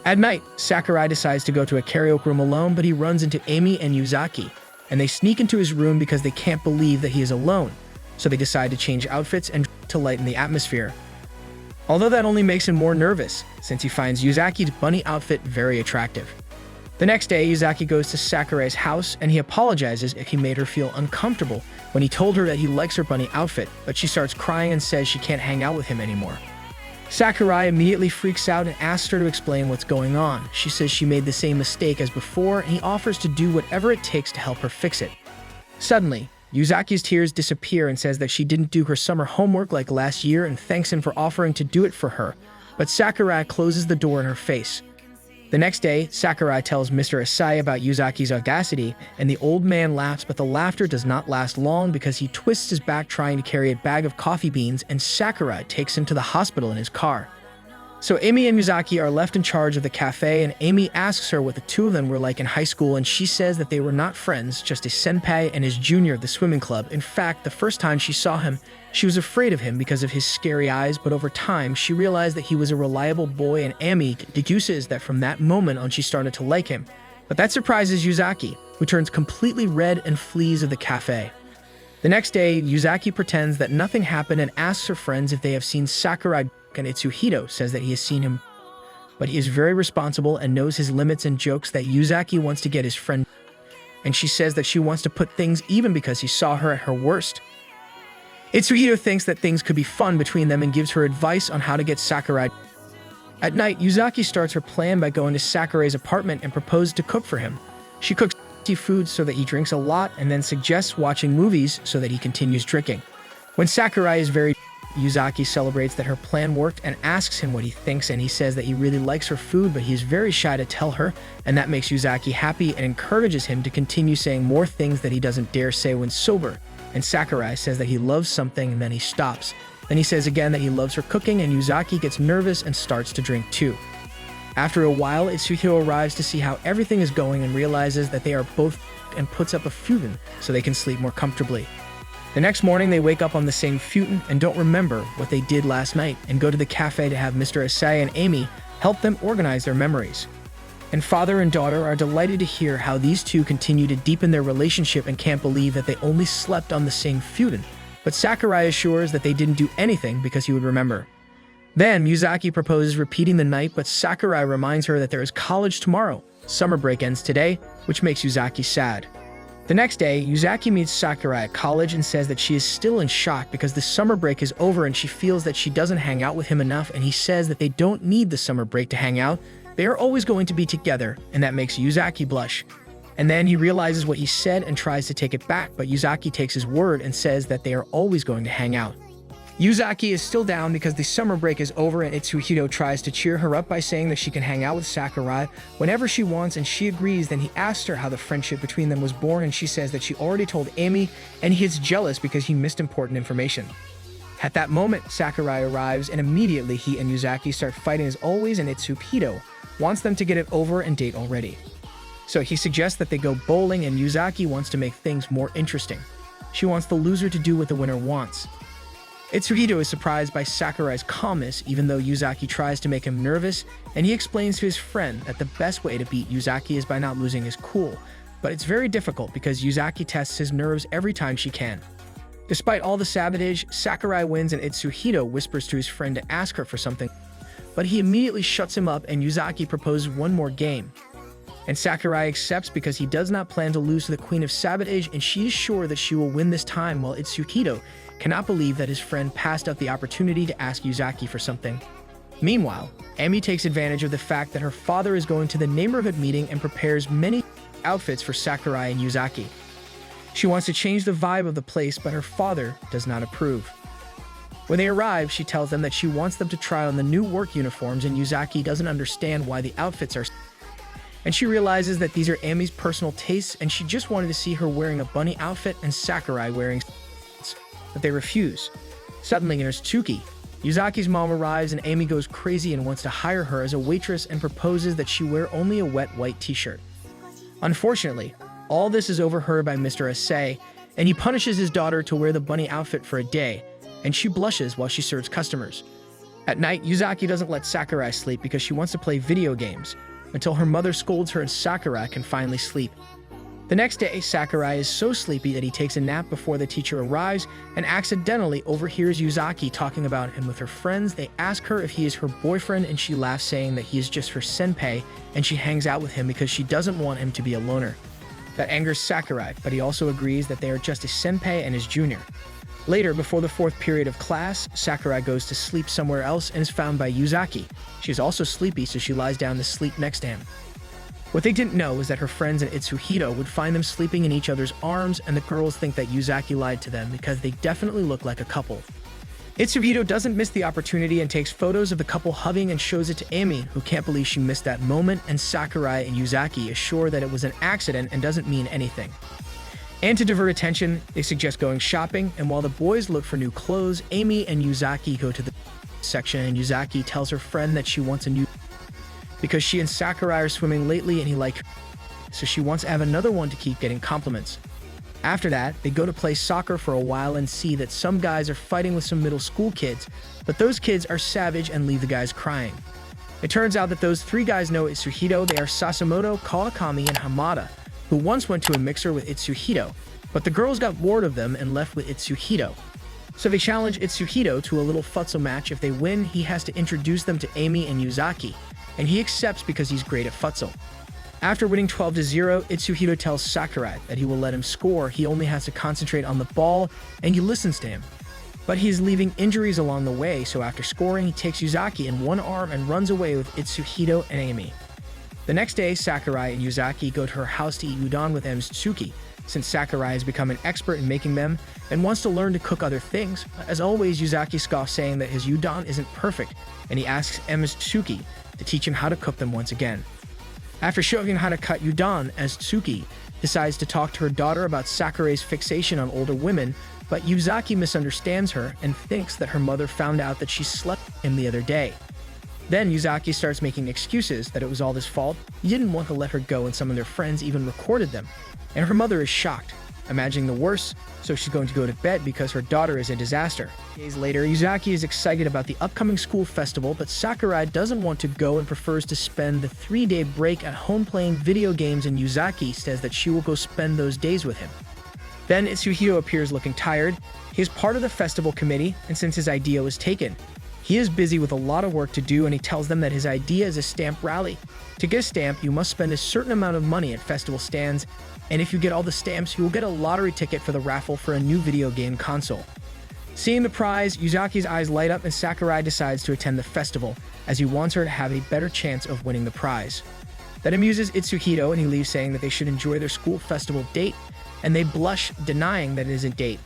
At night, Sakurai decides to go to a karaoke room alone, but he runs into Amy and Uzaki, and they sneak into his room because they can't believe that he is alone, so they decide to change outfits and to lighten the atmosphere. Although that only makes him more nervous, since he finds Uzaki's bunny outfit very attractive. The next day, Uzaki goes to Sakurai's house, and he apologizes if he made her feel uncomfortable when he told her that he likes her bunny outfit, but she starts crying and says she can't hang out with him anymore. Sakurai immediately freaks out and asks her to explain what's going on. She says she made the same mistake as before, and he offers to do whatever it takes to help her fix it. Suddenly, Uzaki's tears disappear and says that she didn't do her summer homework like last year and thanks him for offering to do it for her, but Sakurai closes the door in her face. The next day, Sakurai tells Mr. Asai about Uzaki's audacity, and the old man laughs, but the laughter does not last long because he twists his back trying to carry a bag of coffee beans, and Sakurai takes him to the hospital in his car. So Amy and Uzaki are left in charge of the cafe, and Amy asks her what the two of them were like in high school, and she says that they were not friends, just a senpai and his junior of the swimming club. In fact, the first time she saw him, she was afraid of him because of his scary eyes, but over time, she realized that he was a reliable boy, and Amy deduces that from that moment on she started to like him. But that surprises Uzaki, who turns completely red and flees of the cafe. The next day, Uzaki pretends that nothing happened and asks her friends if they have seen Sakurai, and Itsuhito says that he has seen him, but he is very responsible and knows his limits and jokes that Uzaki wants to get his friend, and she says that she wants to put things even because he saw her at her worst. Itsuhito thinks that things could be fun between them and gives her advice on how to get Sakurai. At night, Uzaki starts her plan by going to Sakurai's apartment and proposes to cook for him. She cooks food so that he drinks a lot and then suggests watching movies so that he continues drinking. When Sakurai is very Uzaki celebrates that her plan worked and asks him what he thinks, and he says that he really likes her food, but he is very shy to tell her, and that makes Uzaki happy and encourages him to continue saying more things that he doesn't dare say when sober. And Sakurai says that he loves something, and then he stops. Then he says again that he loves her cooking, and Uzaki gets nervous and starts to drink too. After a while, Itsuhito arrives to see how everything is going and realizes that they are both and puts up a futon so they can sleep more comfortably. The next morning, they wake up on the same futon and don't remember what they did last night and go to the cafe to have Mr. Asai and Amy help them organize their memories. And father and daughter are delighted to hear how these two continue to deepen their relationship and can't believe that they only slept on the same futon. But Sakurai assures that they didn't do anything because he would remember. Then Uzaki proposes repeating the night, but Sakurai reminds her that there is college tomorrow. Summer break ends today, which makes Uzaki sad. The next day, Uzaki meets Sakurai at college and says that she is still in shock because the summer break is over and she feels that she doesn't hang out with him enough, and he says that they don't need the summer break to hang out. They are always going to be together, and that makes Uzaki blush. And then he realizes what he said and tries to take it back, but Uzaki takes his word and says that they are always going to hang out. Uzaki is still down because the summer break is over, and Itsuhito tries to cheer her up by saying that she can hang out with Sakurai whenever she wants, and she agrees. Then he asks her how the friendship between them was born, and she says that she already told Amy, and he gets jealous because he missed important information. At that moment, Sakurai arrives, and immediately he and Uzaki start fighting as always, and Itsuhito wants them to get it over and date already. So he suggests that they go bowling, and Uzaki wants to make things more interesting. She wants the loser to do what the winner wants. Itsuhito is surprised by Sakurai's calmness, even though Uzaki tries to make him nervous, and he explains to his friend that the best way to beat Uzaki is by not losing his cool, but it's very difficult because Uzaki tests his nerves every time she can. Despite all the sabotage, Sakurai wins, and Itsuhito whispers to his friend to ask her for something, but he immediately shuts him up, and Uzaki proposes one more game. And Sakurai accepts because he does not plan to lose to the Queen of Sabotage, and she is sure that she will win this time, while Itsuhito cannot believe that his friend passed up the opportunity to ask Uzaki for something. Meanwhile, Amy takes advantage of the fact that her father is going to the neighborhood meeting and prepares many outfits for Sakurai and Uzaki. She wants to change the vibe of the place, but her father does not approve. When they arrive, she tells them that she wants them to try on the new work uniforms, and Uzaki doesn't understand why the outfits are. And she realizes that these are Amy's personal tastes, and she just wanted to see her wearing a bunny outfit and Sakurai wearing, but they refuse. Suddenly enters Tsuki. Uzaki's mom arrives, and Amy goes crazy and wants to hire her as a waitress and proposes that she wear only a wet white t-shirt. Unfortunately, all this is overheard by Mr. Issei, and he punishes his daughter to wear the bunny outfit for a day, and she blushes while she serves customers. At night, Uzaki doesn't let Sakurai sleep because she wants to play video games, until her mother scolds her and Sakurai can finally sleep. The next day, Sakurai is so sleepy that he takes a nap before the teacher arrives and accidentally overhears Uzaki talking about him with her friends. They ask her if he is her boyfriend, and she laughs, saying that he is just her senpai, and she hangs out with him because she doesn't want him to be a loner. That angers Sakurai, but he also agrees that they are just his senpai and his junior. Later, before the fourth period of class, Sakurai goes to sleep somewhere else and is found by Uzaki. She is also sleepy, so she lies down to sleep next to him. What they didn't know is that her friends and Itsuhito would find them sleeping in each other's arms, and the girls think that Uzaki lied to them because they definitely look like a couple. Itsuhito doesn't miss the opportunity and takes photos of the couple hugging and shows it to Amy, who can't believe she missed that moment, and Sakurai and Uzaki assure that it was an accident and doesn't mean anything. And to divert attention, they suggest going shopping, and while the boys look for new clothes, Amy and Uzaki go to the section, and Uzaki tells her friend that she wants a new because she and Sakurai are swimming lately and he liked her, so she wants to have another one to keep getting compliments. After that, they go to play soccer for a while and see that some guys are fighting with some middle school kids, but those kids are savage and leave the guys crying. It turns out that those three guys know Itsuhito. They are Sasimoto, Kawakami, and Hamada, who once went to a mixer with Itsuhito, but the girls got bored of them and left with Itsuhito. So they challenge Itsuhito to a little futsal match. If they win, he has to introduce them to Amy and Uzaki, and he accepts because he's great at futsal. After winning 12-0, Itsuhito tells Sakurai that he will let him score. He only has to concentrate on the ball, and he listens to him. But he is leaving injuries along the way, so after scoring, he takes Uzaki in one arm and runs away with Itsuhito and Amy. The next day, Sakurai and Uzaki go to her house to eat udon with M's Tsuki, since Sakurai has become an expert in making them and wants to learn to cook other things. As always, Uzaki scoffs, saying that his udon isn't perfect, and he asks M's Tsuki to teach him how to cook them once again. After showing him how to cut udon, as Tsuki decides to talk to her daughter about Sakurai's fixation on older women, but Uzaki misunderstands her and thinks that her mother found out that she slept with him the other day. Then Uzaki starts making excuses that it was all his fault. He didn't want to let her go, and some of their friends even recorded them. And her mother is shocked, imagining the worst, so she's going to go to bed because her daughter is a disaster. Days later, Uzaki is excited about the upcoming school festival, but Sakurai doesn't want to go and prefers to spend the 3-day break at home playing video games, and Uzaki says that she will go spend those days with him. Then Itsuhito appears looking tired. He is part of the festival committee, and since his idea was taken, He is busy with a lot of work to do, and he tells them that his idea is a stamp rally. To get a stamp, you must spend a certain amount of money at festival stands, and if you get all the stamps, you will get a lottery ticket for the raffle for a new video game console. Seeing the prize, Uzaki's eyes light up and Sakurai decides to attend the festival, as he wants her to have a better chance of winning the prize. That amuses Itsuhito, and he leaves saying that they should enjoy their school festival date, and they blush, denying that it is a date.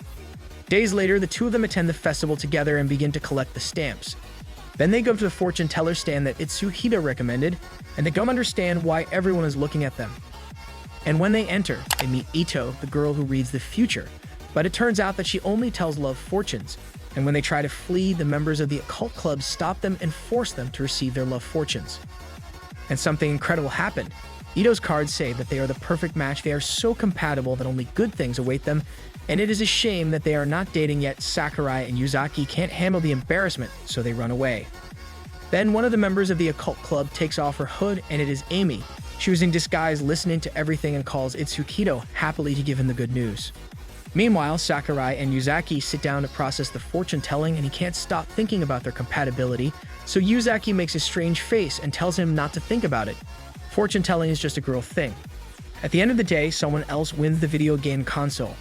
Days later, the two of them attend the festival together and begin to collect the stamps. Then they go to the fortune teller stand that Itsuhito recommended, and they don't understand why everyone is looking at them. And when they enter, they meet Ito, the girl who reads the future, but it turns out that she only tells love fortunes, and when they try to flee, the members of the occult club stop them and force them to receive their love fortunes. And something incredible happened. Ito's cards say that they are the perfect match. They are so compatible that only good things await them, and it is a shame that they are not dating yet. Sakurai and Uzaki can't handle the embarrassment, so they run away. Then one of the members of the occult club takes off her hood, and it is Amy. She was in disguise, listening to everything, and calls Itsuhito happily to give him the good news. Meanwhile, Sakurai and Uzaki sit down to process the fortune-telling, and he can't stop thinking about their compatibility, so Uzaki makes a strange face and tells him not to think about it. Fortune-telling is just a girl thing. At the end of the day, someone else wins the video game console.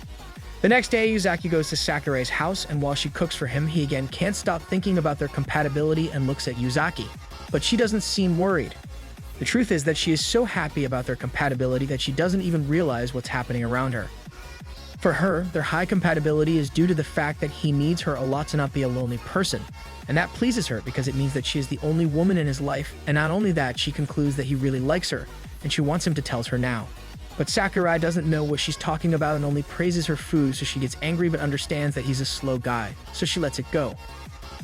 The next day, Uzaki goes to Sakurai's house, and while she cooks for him, he again can't stop thinking about their compatibility and looks at Uzaki, but she doesn't seem worried. The truth is that she is so happy about their compatibility that she doesn't even realize what's happening around her. For her, their high compatibility is due to the fact that he needs her a lot to not be a lonely person, and that pleases her because it means that she is the only woman in his life, and not only that, she concludes that he really likes her, and she wants him to tell her now. But Sakurai doesn't know what she's talking about and only praises her food, so she gets angry but understands that he's a slow guy, so she lets it go.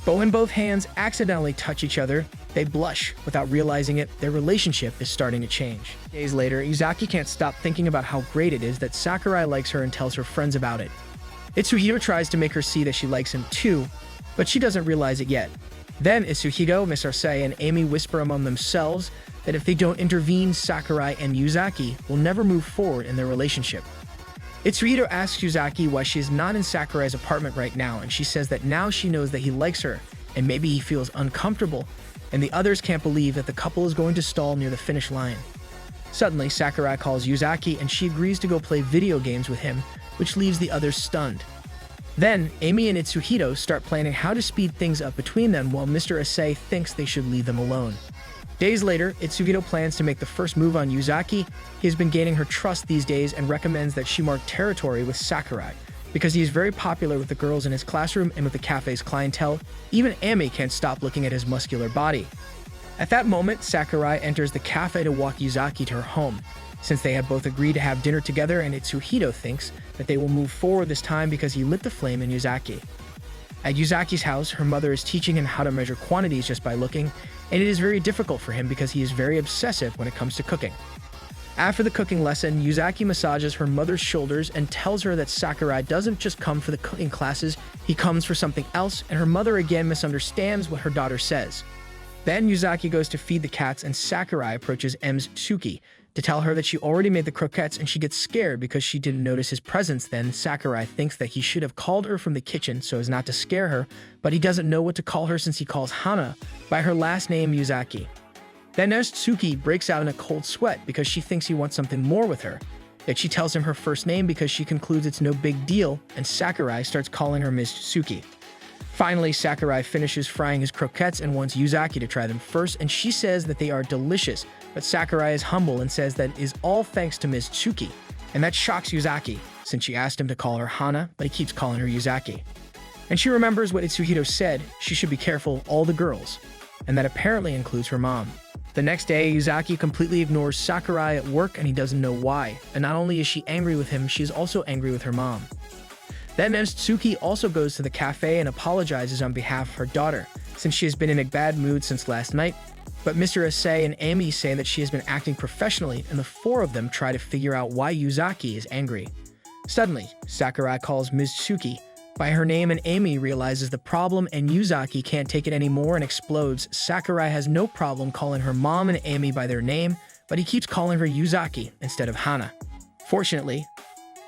But when both hands accidentally touch each other, they blush. Without realizing it, their relationship is starting to change. Days later, Uzaki can't stop thinking about how great it is that Sakurai likes her and tells her friends about it. Itsuhito tries to make her see that she likes him too, but she doesn't realize it yet. Then Itsuhito, Miss Arce, and Amy whisper among themselves that if they don't intervene, Sakurai and Uzaki will never move forward in their relationship. Itsuhito asks Uzaki why she is not in Sakurai's apartment right now, and she says that now she knows that he likes her, and maybe he feels uncomfortable, and the others can't believe that the couple is going to stall near the finish line. Suddenly, Sakurai calls Uzaki, and she agrees to go play video games with him, which leaves the others stunned. Then, Amy and Itsuhito start planning how to speed things up between them while Mr. Issei thinks they should leave them alone. Days later, Itsuhito plans to make the first move on Uzaki. He has been gaining her trust these days and recommends that she mark territory with Sakurai, because he is very popular with the girls in his classroom and with the cafe's clientele. Even Amy can't stop looking at his muscular body. At that moment, Sakurai enters the cafe to walk Uzaki to her home, since they have both agreed to have dinner together, and Itsuhito thinks that they will move forward this time because he lit the flame in Uzaki. At Uzaki's house, her mother is teaching him how to measure quantities just by looking, and it is very difficult for him because he is very obsessive when it comes to cooking. After the cooking lesson, Uzaki massages her mother's shoulders and tells her that Sakurai doesn't just come for the cooking classes, he comes for something else, and her mother again misunderstands what her daughter says. Then Uzaki goes to feed the cats, and Sakurai approaches M's Tsuki to tell her that she already made the croquettes, and she gets scared because she didn't notice his presence. Then Sakurai thinks that he should have called her from the kitchen so as not to scare her, but he doesn't know what to call her since he calls Hana by her last name, Uzaki. Then Tsuki breaks out in a cold sweat because she thinks he wants something more with her. Yet she tells him her first name because she concludes it's no big deal, and Sakurai starts calling her Ms. Tsuki. Finally, Sakurai finishes frying his croquettes and wants Uzaki to try them first, and she says that they are delicious, but Sakurai is humble and says that it is all thanks to Ms. Tsuki, and that shocks Uzaki, since she asked him to call her Hana, but he keeps calling her Uzaki. And she remembers what Itsuhito said, she should be careful of all the girls, and that apparently includes her mom. The next day, Uzaki completely ignores Sakurai at work, and he doesn't know why, and not only is she angry with him, she is also angry with her mom. Then Ms. Tsuki also goes to the cafe and apologizes on behalf of her daughter, since she has been in a bad mood since last night. But Mr. Issei and Amy say that she has been acting professionally, and the four of them try to figure out why Uzaki is angry. Suddenly, Sakurai calls Ms. Tsuki by her name, and Amy realizes the problem, and Uzaki can't take it anymore and explodes. Sakurai has no problem calling her mom and Amy by their name, but he keeps calling her Uzaki instead of Hana. Fortunately,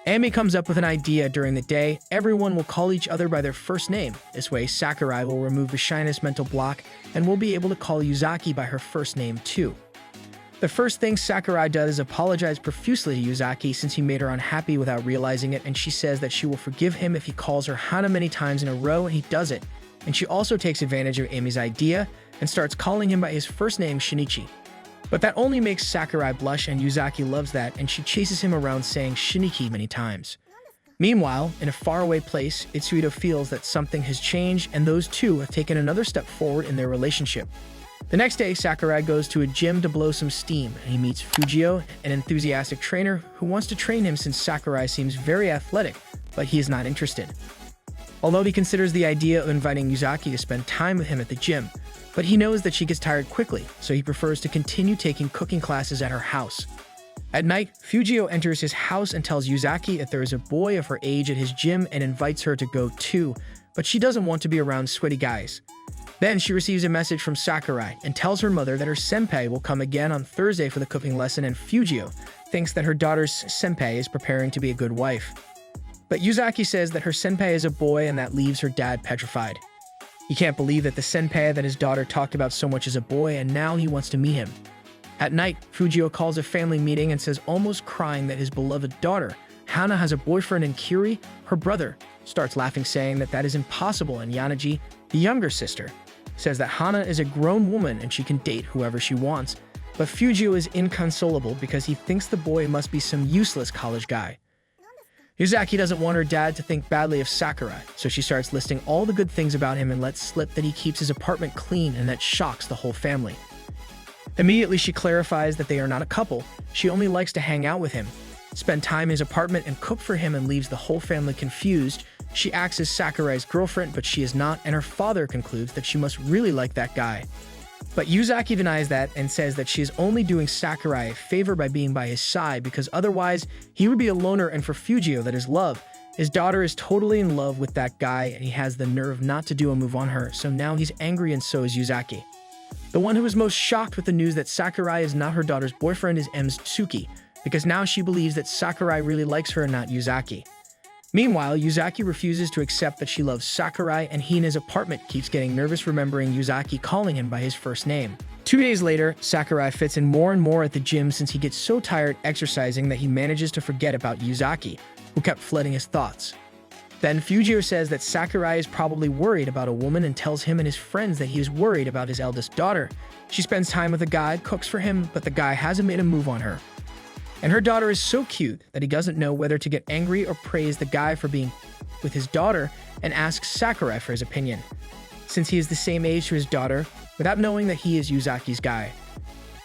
Ami comes up with an idea during the day. Everyone will call each other by their first name. This way, Sakurai will remove the shyness mental block and will be able to call Uzaki by her first name too. The first thing Sakurai does is apologize profusely to Uzaki since he made her unhappy without realizing it, and she says that she will forgive him if he calls her Hana many times in a row, and he does it. And she also takes advantage of Ami's idea and starts calling him by his first name, Shinichi. But that only makes Sakurai blush, and Uzaki loves that, and she chases him around saying Shinichi many times. Meanwhile, in a faraway place, Itsuhito feels that something has changed, and those two have taken another step forward in their relationship. The next day, Sakurai goes to a gym to blow some steam, and he meets Fujio, an enthusiastic trainer who wants to train him since Sakurai seems very athletic, but he is not interested. Although he considers the idea of inviting Uzaki to spend time with him at the gym, but he knows that she gets tired quickly, so he prefers to continue taking cooking classes at her house. At night, Fujio enters his house and tells Uzaki that there is a boy of her age at his gym and invites her to go too, but she doesn't want to be around sweaty guys. Then she receives a message from Sakurai and tells her mother that her senpai will come again on Thursday for the cooking lesson, and Fujio thinks that her daughter's senpai is preparing to be a good wife. But Uzaki says that her senpai is a boy, and that leaves her dad petrified. He can't believe that the senpai that his daughter talked about so much is a boy, and now he wants to meet him. At night, Fujio calls a family meeting and says, almost crying, that his beloved daughter, Hana, has a boyfriend, and Kiri, her brother, starts laughing, saying that that is impossible, and Yanaji, the younger sister, says that Hana is a grown woman and she can date whoever she wants, but Fujio is inconsolable because he thinks the boy must be some useless college guy. Uzaki doesn't want her dad to think badly of Sakurai, so she starts listing all the good things about him and lets slip that he keeps his apartment clean, and that shocks the whole family. Immediately, she clarifies that they are not a couple. She only likes to hang out with him, spend time in his apartment, and cook for him, and leaves the whole family confused. She acts as Sakurai's girlfriend, but she is not, and her father concludes that she must really like that guy. But Uzaki denies that and says that she is only doing Sakurai a favor by being by his side, because otherwise he would be a loner, and for Fujio, that is love. His daughter is totally in love with that guy, and he has the nerve not to do a move on her, so now he's angry, and so is Uzaki. The one who is most shocked with the news that Sakurai is not her daughter's boyfriend is Tsuki, because now she believes that Sakurai really likes her and not Uzaki. Meanwhile, Uzaki refuses to accept that she loves Sakurai, and he in his apartment keeps getting nervous remembering Uzaki calling him by his first name. 2 days later, Sakurai fits in more and more at the gym since he gets so tired exercising that he manages to forget about Uzaki, who kept flooding his thoughts. Then Fujio says that Sakurai is probably worried about a woman and tells him and his friends that he is worried about his eldest daughter. She spends time with a guy, cooks for him, but the guy hasn't made a move on her. And her daughter is so cute that he doesn't know whether to get angry or praise the guy for being with his daughter, and asks Sakurai for his opinion, since he is the same age to his daughter, without knowing that he is Uzaki's guy.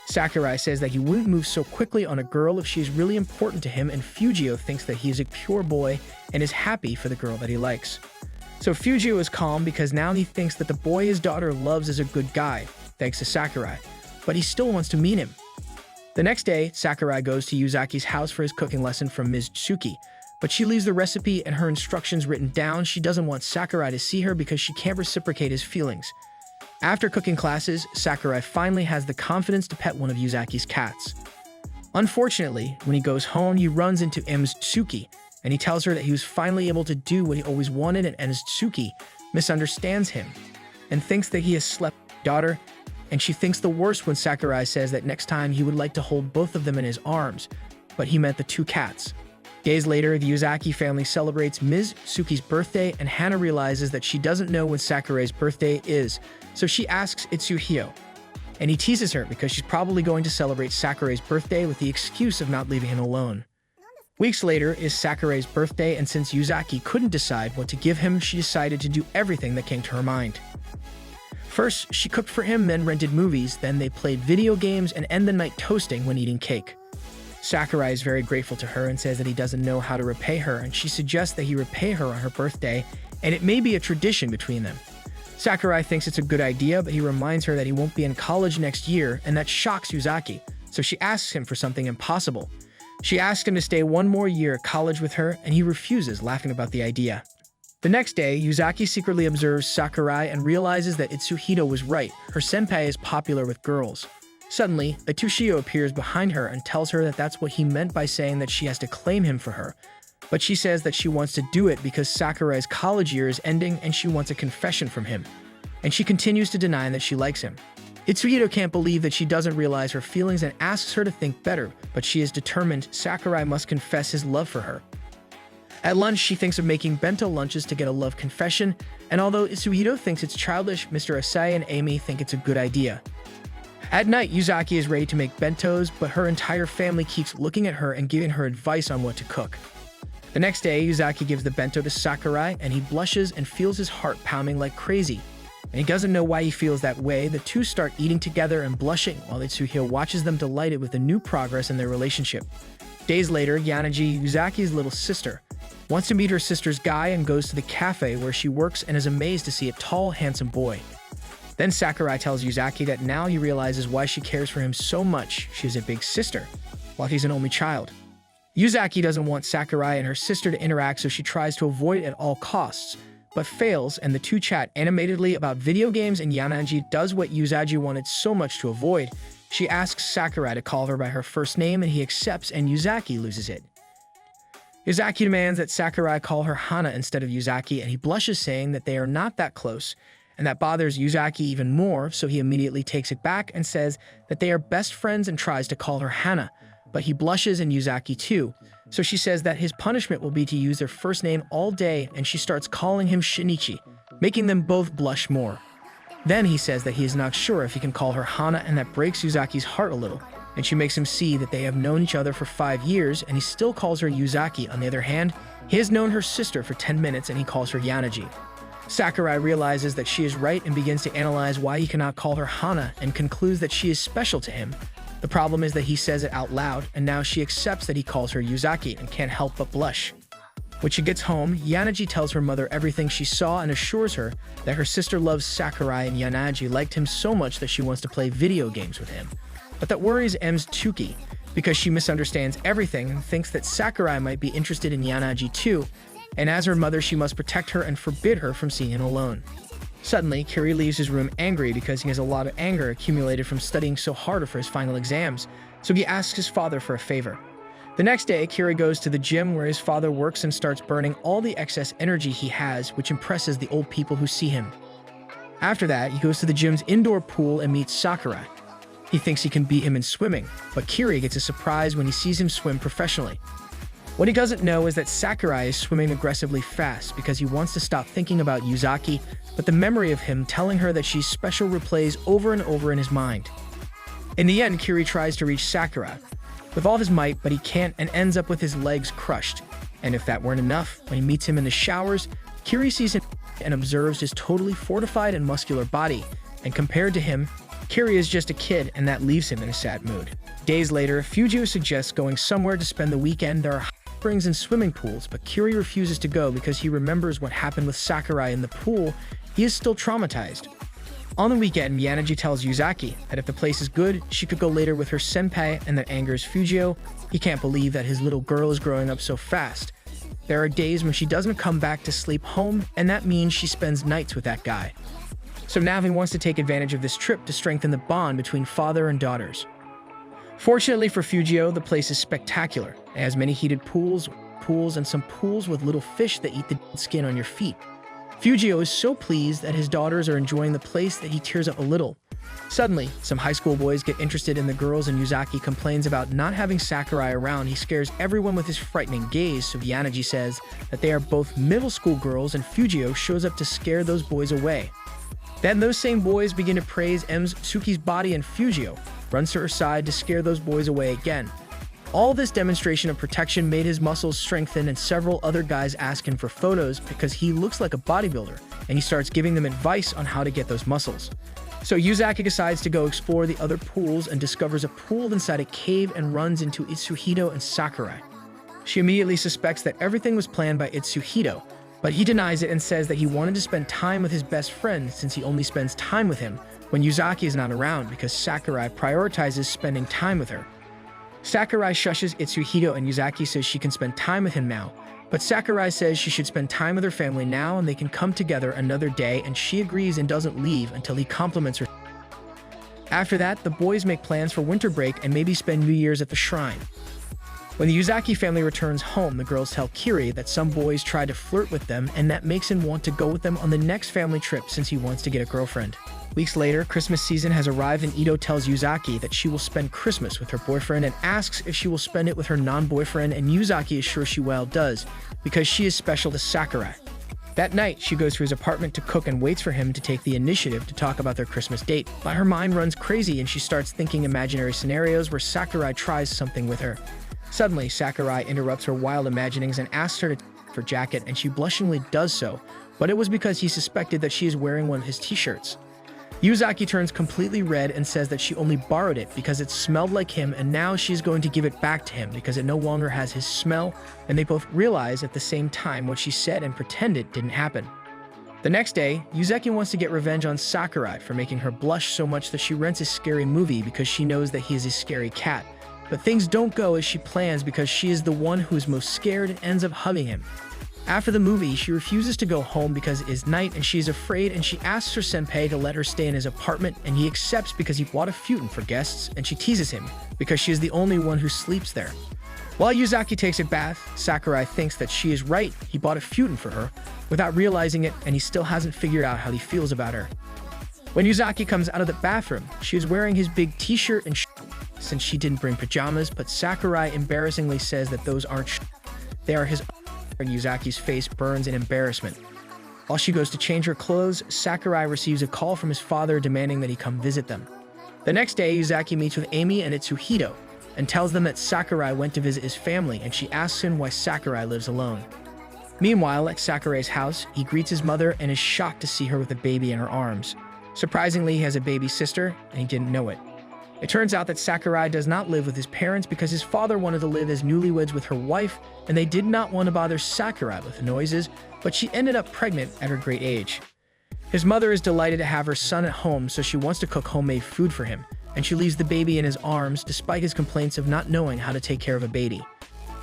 Sakurai says that he wouldn't move so quickly on a girl if she is really important to him, and Fujio thinks that he is a pure boy and is happy for the girl that he likes. So Fujio is calm because now he thinks that the boy his daughter loves is a good guy, thanks to Sakurai, but he still wants to meet him. The next day, Sakurai goes to Uzaki's house for his cooking lesson from Ms. Tsuki, but she leaves the recipe and her instructions written down. She doesn't want Sakurai to see her because she can't reciprocate his feelings. After cooking classes, Sakurai finally has the confidence to pet one of Uzaki's cats. Unfortunately, when he goes home, he runs into Ms. Tsuki, and he tells her that he was finally able to do what he always wanted, and Ms. Tsuki misunderstands him and thinks that he has slept with his daughter, and she thinks the worst when Sakurai says that next time he would like to hold both of them in his arms, but he meant the 2 cats. Days later, the Uzaki family celebrates Ms. Tsuki's birthday, and Hana realizes that she doesn't know when Sakurai's birthday is, so she asks Itsuhito, and he teases her because she's probably going to celebrate Sakurai's birthday with the excuse of not leaving him alone. Weeks later is Sakurai's birthday, and since Uzaki couldn't decide what to give him, she decided to do everything that came to her mind. First, she cooked for him, then rented movies, then they played video games, and end the night toasting when eating cake. Sakurai is very grateful to her and says that he doesn't know how to repay her, and she suggests that he repay her on her birthday, and it may be a tradition between them. Sakurai thinks it's a good idea, but he reminds her that he won't be in college next year, and that shocks Uzaki, so she asks him for something impossible. She asks him to stay 1 more year at college with her, and he refuses, laughing about the idea. The next day, Uzaki secretly observes Sakurai and realizes that Itsuhito was right. Her senpai is popular with girls. Suddenly, Itushio appears behind her and tells her that that's what he meant by saying that she has to claim him for her. But she says that she wants to do it because Sakurai's college year is ending and she wants a confession from him. And she continues to deny that she likes him. Itsuhito can't believe that she doesn't realize her feelings and asks her to think better, but she is determined Sakurai must confess his love for her. At lunch, she thinks of making bento lunches to get a love confession, and although Itsuhito thinks it's childish, Mr. Asai and Amy think it's a good idea. At night, Uzaki is ready to make bentos, but her entire family keeps looking at her and giving her advice on what to cook. The next day, Uzaki gives the bento to Sakurai, and he blushes and feels his heart pounding like crazy. And he doesn't know why he feels that way. The two start eating together and blushing, while Itsuhito watches them delighted with the new progress in their relationship. Days later, Yanaji, Uzaki's little sister, wants to meet her sister's guy and goes to the cafe where she works and is amazed to see a tall, handsome boy. Then Sakurai tells Uzaki that now he realizes why she cares for him so much. She is a big sister, while he's an only child. Uzaki doesn't want Sakurai and her sister to interact, so she tries to avoid it at all costs, but fails, and the two chat animatedly about video games, and Yanaji does what Uzaki wanted so much to avoid. She asks Sakurai to call her by her first name, and he accepts, and Uzaki loses it. Uzaki demands that Sakurai call her Hana instead of Uzaki, and he blushes, saying that they are not that close, and that bothers Uzaki even more, so he immediately takes it back and says that they are best friends and tries to call her Hana, but he blushes, and Uzaki too. So she says that his punishment will be to use their first name all day, and she starts calling him Shinichi, making them both blush more. Then he says that he is not sure if he can call her Hana, and that breaks Uzaki's heart a little, and she makes him see that they have known each other for 5 years, and he still calls her Uzaki. On the other hand, he has known her sister for 10 minutes, and he calls her Yanaji. Sakurai realizes that she is right and begins to analyze why he cannot call her Hana, and concludes that she is special to him. The problem is that he says it out loud, and now she accepts that he calls her Uzaki and can't help but blush. When she gets home, Yanaji tells her mother everything she saw and assures her that her sister loves Sakurai, and Yanaji liked him so much that she wants to play video games with him. But that worries M's Tsuki, because she misunderstands everything and thinks that Sakurai might be interested in Yanaji too, and as her mother she must protect her and forbid her from seeing him alone. Suddenly, Kiri leaves his room angry because he has a lot of anger accumulated from studying so hard for his final exams, so he asks his father for a favor. The next day, Kiri goes to the gym where his father works and starts burning all the excess energy he has, which impresses the old people who see him. After that, he goes to the gym's indoor pool and meets Sakurai. He thinks he can beat him in swimming, but Kiri gets a surprise when he sees him swim professionally. What he doesn't know is that Sakurai is swimming aggressively fast because he wants to stop thinking about Uzaki, but the memory of him telling her that she's special replays over and over in his mind. In the end, Kiri tries to reach Sakurai with all his might, but he can't and ends up with his legs crushed. And if that weren't enough, when he meets him in the showers, Kiri sees him and observes his totally fortified and muscular body, and compared to him, Kiri is just a kid, and that leaves him in a sad mood. Days later, Fujio suggests going somewhere to spend the weekend. There are hot springs and swimming pools, but Kiri refuses to go because he remembers what happened with Sakurai in the pool. He is still traumatized. On the weekend, Yanaji tells Uzaki that if the place is good, she could go later with her senpai, and that angers Fujio. He can't believe that his little girl is growing up so fast. There are days when she doesn't come back to sleep home, and that means she spends nights with that guy. So now he wants to take advantage of this trip to strengthen the bond between father and daughters. Fortunately for Fujio, the place is spectacular. It has many heated pools, and some pools with little fish that eat the skin on your feet. Fujio is so pleased that his daughters are enjoying the place that he tears up a little. Suddenly, some high school boys get interested in the girls, and Uzaki complains about not having Sakurai around. He scares everyone with his frightening gaze, so Yanaji says that they are both middle school girls, and Fujio shows up to scare those boys away. Then those same boys begin to praise M's Tsuki's body, and Fujio runs to her side to scare those boys away again. All this demonstration of protection made his muscles strengthen, and several other guys ask him for photos because he looks like a bodybuilder, and he starts giving them advice on how to get those muscles. So Uzaki decides to go explore the other pools and discovers a pool inside a cave and runs into Itsuhito and Sakurai. She immediately suspects that everything was planned by Itsuhito, but he denies it and says that he wanted to spend time with his best friend since he only spends time with him when Uzaki is not around because Sakurai prioritizes spending time with her. Sakurai shushes Itsuhito, and Uzaki says she can spend time with him now, but Sakurai says she should spend time with her family now and they can come together another day, and she agrees and doesn't leave until he compliments her. After that, the boys make plans for winter break and maybe spend New Year's at the shrine. When the Uzaki family returns home, the girls tell Kiri that some boys tried to flirt with them and that makes him want to go with them on the next family trip since he wants to get a girlfriend. Weeks later, Christmas season has arrived and Ito tells Uzaki that she will spend Christmas with her boyfriend and asks if she will spend it with her non-boyfriend, and Uzaki is sure she well does because she is special to Sakurai. That night, she goes to his apartment to cook and waits for him to take the initiative to talk about their Christmas date. But her mind runs crazy and she starts thinking imaginary scenarios where Sakurai tries something with her. Suddenly, Sakurai interrupts her wild imaginings and asks her to take her jacket, and she blushingly does so, but it was because he suspected that she is wearing one of his t-shirts. Uzaki turns completely red and says that she only borrowed it because it smelled like him, and now she's going to give it back to him because it no longer has his smell, and they both realize at the same time what she said and pretended didn't happen. The next day, Uzaki wants to get revenge on Sakurai for making her blush so much that she rents a scary movie because she knows that he is a scary cat. But things don't go as she plans because she is the one who is most scared and ends up hugging him. After the movie, she refuses to go home because it is night and she is afraid, and she asks her senpai to let her stay in his apartment, and he accepts because he bought a futon for guests, and she teases him because she is the only one who sleeps there. While Uzaki takes a bath, Sakurai thinks that she is right, he bought a futon for her, without realizing it, and he still hasn't figured out how he feels about her. When Uzaki comes out of the bathroom, she is wearing his big t-shirt and since she didn't bring pajamas, but Sakurai embarrassingly says that those aren't they are his, and Uzaki's face burns in embarrassment. While she goes to change her clothes, Sakurai receives a call from his father demanding that he come visit them. The next day, Uzaki meets with Amy and Itsuhito and tells them that Sakurai went to visit his family, and she asks him why Sakurai lives alone. Meanwhile, at Sakurai's house, he greets his mother and is shocked to see her with a baby in her arms. Surprisingly, he has a baby sister, and he didn't know it. It turns out that Sakurai does not live with his parents because his father wanted to live as newlyweds with her wife, and they did not want to bother Sakurai with the noises, but she ended up pregnant at her great age. His mother is delighted to have her son at home, so she wants to cook homemade food for him, and she leaves the baby in his arms despite his complaints of not knowing how to take care of a baby.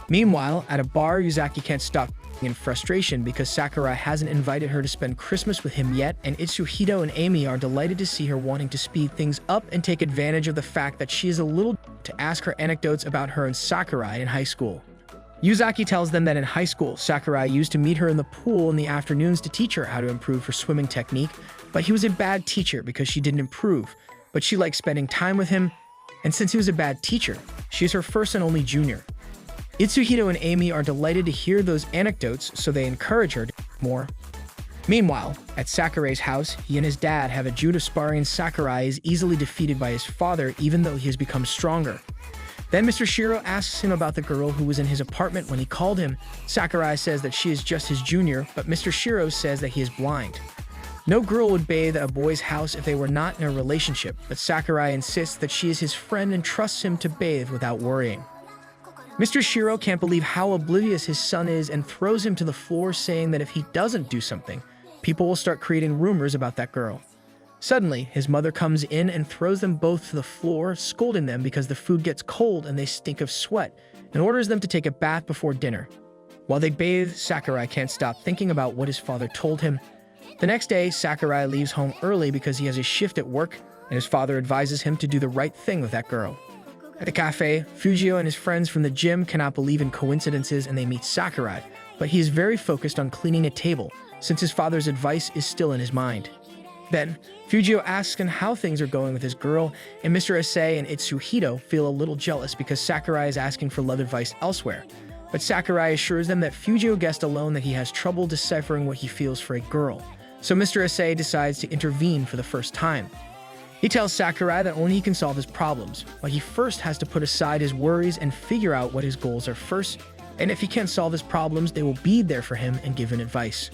Meanwhile, at a bar, Uzaki can't stop in frustration because Sakurai hasn't invited her to spend Christmas with him yet, and Itsuhito and Amy are delighted to see her wanting to speed things up and take advantage of the fact that she is a little to ask her anecdotes about her and Sakurai in high school. Uzaki tells them that in high school, Sakurai used to meet her in the pool in the afternoons to teach her how to improve her swimming technique, but he was a bad teacher because she didn't improve, but she liked spending time with him, and since he was a bad teacher, she is her first and only junior. Itsuhito and Amy are delighted to hear those anecdotes, so they encourage her to do more. Meanwhile, at Sakurai's house, he and his dad have a judo sparring, and Sakurai is easily defeated by his father even though he has become stronger. Then Mr. Shiro asks him about the girl who was in his apartment when he called him. Sakurai says that she is just his junior, but Mr. Shiro says that he is blind. No girl would bathe at a boy's house if they were not in a relationship, but Sakurai insists that she is his friend and trusts him to bathe without worrying. Mr. Shiro can't believe how oblivious his son is and throws him to the floor, saying that if he doesn't do something, people will start creating rumors about that girl. Suddenly, his mother comes in and throws them both to the floor, scolding them because the food gets cold and they stink of sweat, and orders them to take a bath before dinner. While they bathe, Sakurai can't stop thinking about what his father told him. The next day, Sakurai leaves home early because he has a shift at work, and his father advises him to do the right thing with that girl. At the cafe, Fujio and his friends from the gym cannot believe in coincidences and they meet Sakurai, but he is very focused on cleaning a table, since his father's advice is still in his mind. Then, Fujio asks him how things are going with his girl, and Mr. Issei and Itsuhito feel a little jealous because Sakurai is asking for love advice elsewhere. But Sakurai assures them that Fujio guessed alone that he has trouble deciphering what he feels for a girl, so Mr. Issei decides to intervene for the first time. He tells Sakurai that only he can solve his problems, but he first has to put aside his worries and figure out what his goals are first, and if he can't solve his problems, they will be there for him and give him advice.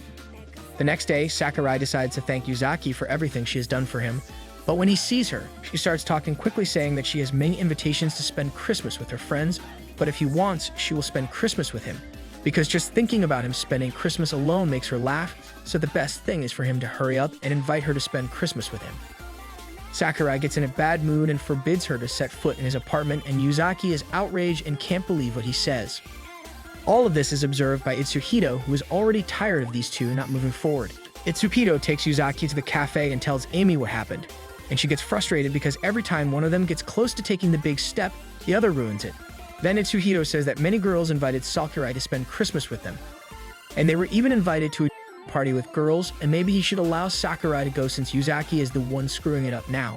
The next day, Sakurai decides to thank Uzaki for everything she has done for him, but when he sees her, she starts talking quickly, saying that she has many invitations to spend Christmas with her friends, but if he wants, she will spend Christmas with him, because just thinking about him spending Christmas alone makes her laugh, so the best thing is for him to hurry up and invite her to spend Christmas with him. Sakurai gets in a bad mood and forbids her to set foot in his apartment, and Uzaki is outraged and can't believe what he says. All of this is observed by Itsuhito, who is already tired of these two not moving forward. Itsuhito takes Uzaki to the cafe and tells Amy what happened, and she gets frustrated because every time one of them gets close to taking the big step, the other ruins it. Then Itsuhito says that many girls invited Sakurai to spend Christmas with them, and they were even invited to a party with girls, and maybe he should allow Sakurai to go since Uzaki is the one screwing it up now.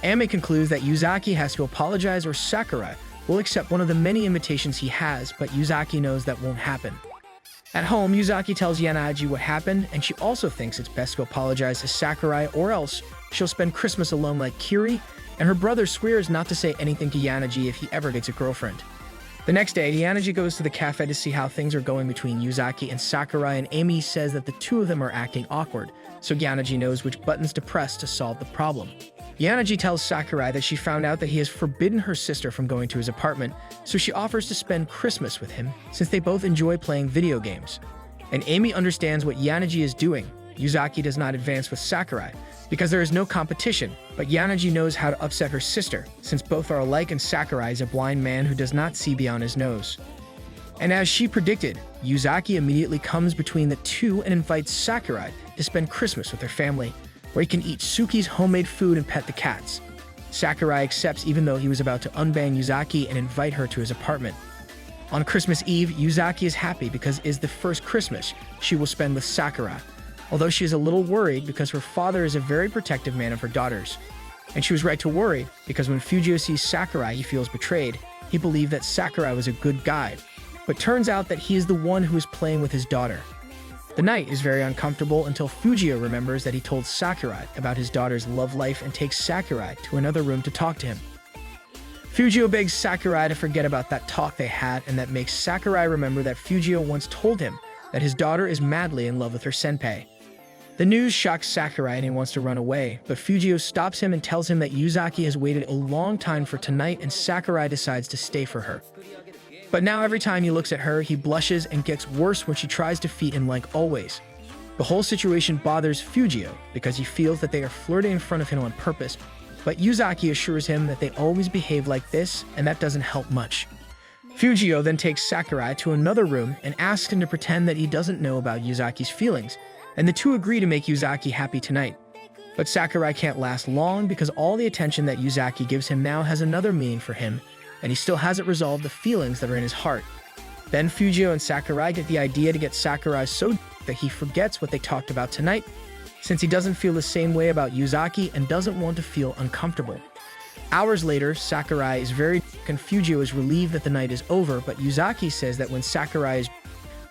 Ame concludes that Uzaki has to apologize or Sakurai will accept one of the many invitations he has, but Uzaki knows that won't happen. At home, Uzaki tells Yanaji what happened, and she also thinks it's best to apologize to Sakurai or else she'll spend Christmas alone like Kiri, and her brother swears not to say anything to Yanaji if he ever gets a girlfriend. The next day, Yanaji goes to the cafe to see how things are going between Uzaki and Sakurai, and Amy says that the two of them are acting awkward, so Yanaji knows which buttons to press to solve the problem. Yanaji tells Sakurai that she found out that he has forbidden her sister from going to his apartment, so she offers to spend Christmas with him since they both enjoy playing video games. And Amy understands what Yanaji is doing. Uzaki does not advance with Sakurai because there is no competition, but Yanaji knows how to upset her sister since both are alike and Sakurai is a blind man who does not see beyond his nose. And as she predicted, Uzaki immediately comes between the two and invites Sakurai to spend Christmas with their family, where he can eat Suki's homemade food and pet the cats. Sakurai accepts even though he was about to unban Uzaki and invite her to his apartment. On Christmas Eve, Uzaki is happy because it is the first Christmas she will spend with Sakurai, although she is a little worried because her father is a very protective man of her daughters. And she was right to worry because when Fujio sees Sakurai, he feels betrayed. He believed that Sakurai was a good guy, but turns out that he is the one who is playing with his daughter. The night is very uncomfortable until Fujio remembers that he told Sakurai about his daughter's love life and takes Sakurai to another room to talk to him. Fujio begs Sakurai to forget about that talk they had, and that makes Sakurai remember that Fujio once told him that his daughter is madly in love with her senpai. The news shocks Sakurai and he wants to run away, but Fujio stops him and tells him that Uzaki has waited a long time for tonight and Sakurai decides to stay for her. But now every time he looks at her, he blushes and gets worse when she tries to feed him like always. The whole situation bothers Fujio because he feels that they are flirting in front of him on purpose, but Uzaki assures him that they always behave like this and that doesn't help much. Fujio then takes Sakurai to another room and asks him to pretend that he doesn't know about Uzaki's feelings, and the two agree to make Uzaki happy tonight. But Sakurai can't last long because all the attention that Uzaki gives him now has another meaning for him, and he still hasn't resolved the feelings that are in his heart. Then Fujio and Sakurai get the idea to get Sakurai so that he forgets what they talked about tonight, since he doesn't feel the same way about Uzaki and doesn't want to feel uncomfortable. Hours later, Sakurai is very and Fujio is relieved that the night is over, but Uzaki says that when Sakurai is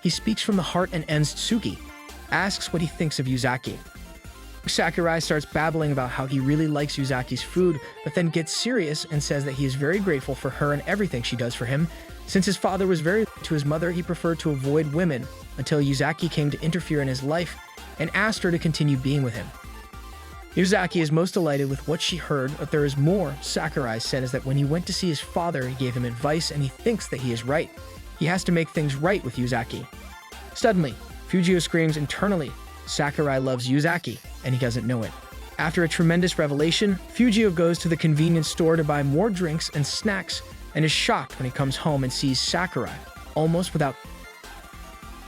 he speaks from the heart and ends Tsuki, asks what he thinks of Uzaki. Sakurai starts babbling about how he really likes Uzaki's food, but then gets serious and says that he is very grateful for her and everything she does for him. Since his father was very to his mother, he preferred to avoid women until Uzaki came to interfere in his life and asked her to continue being with him. Uzaki is most delighted with what she heard, but there is more. Sakurai says that when he went to see his father, he gave him advice and he thinks that he is right. He has to make things right with Uzaki. Suddenly, Fujio screams internally, Sakurai loves Uzaki, and he doesn't know it. After a tremendous revelation, Fujio goes to the convenience store to buy more drinks and snacks and is shocked when he comes home and sees Sakurai, almost without.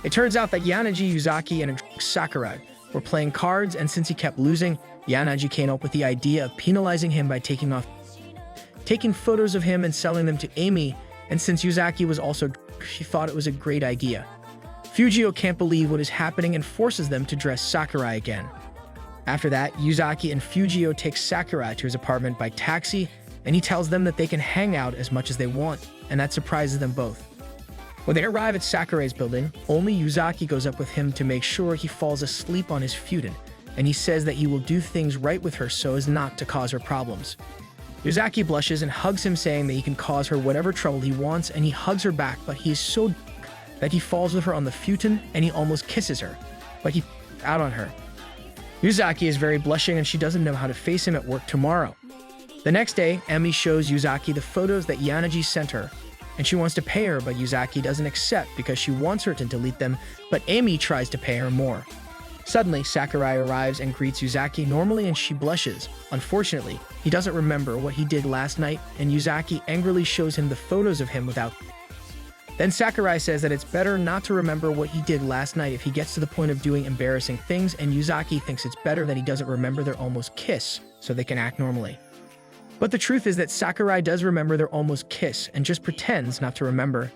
It turns out that Yanaji, Uzaki, and Sakurai were playing cards, and since he kept losing, Yanaji came up with the idea of penalizing him by taking photos of him and selling them to Amy, and since Uzaki was also she thought it was a great idea. Fujio can't believe what is happening and forces them to dress Sakurai again. After that, Uzaki and Fujio take Sakurai to his apartment by taxi, and he tells them that they can hang out as much as they want, and that surprises them both. When they arrive at Sakurai's building, only Uzaki goes up with him to make sure he falls asleep on his futon, and he says that he will do things right with her so as not to cause her problems. Uzaki blushes and hugs him, saying that he can cause her whatever trouble he wants, and he hugs her back, but he is so that he falls with her on the futon and he almost kisses her, but he out on her. Uzaki is very blushing and she doesn't know how to face him at work tomorrow. The next day, Emi shows Uzaki the photos that Yanaji sent her, and she wants to pay her, but Uzaki doesn't accept because she wants her to delete them, but Emi tries to pay her more. Suddenly, Sakurai arrives and greets Uzaki normally and she blushes. Unfortunately, he doesn't remember what he did last night, and Uzaki angrily shows him the photos of him without. Then Sakurai says that it's better not to remember what he did last night if he gets to the point of doing embarrassing things, and Uzaki thinks it's better that he doesn't remember their almost kiss so they can act normally. But the truth is that Sakurai does remember their almost kiss and just pretends not to remember.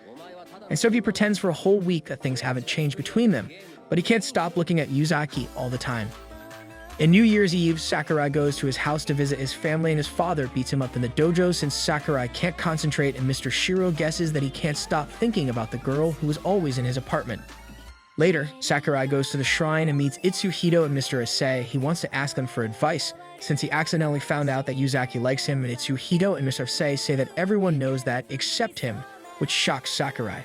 And so he pretends for a whole week that things haven't changed between them, but he can't stop looking at Uzaki all the time. In New Year's Eve, Sakurai goes to his house to visit his family and his father beats him up in the dojo since Sakurai can't concentrate and Mr. Shiro guesses that he can't stop thinking about the girl who is always in his apartment. Later, Sakurai goes to the shrine and meets Itsuhito and Mr. Issei. He wants to ask them for advice, since he accidentally found out that Uzaki likes him, and Itsuhito and Mr. Issei say that everyone knows that except him, which shocks Sakurai.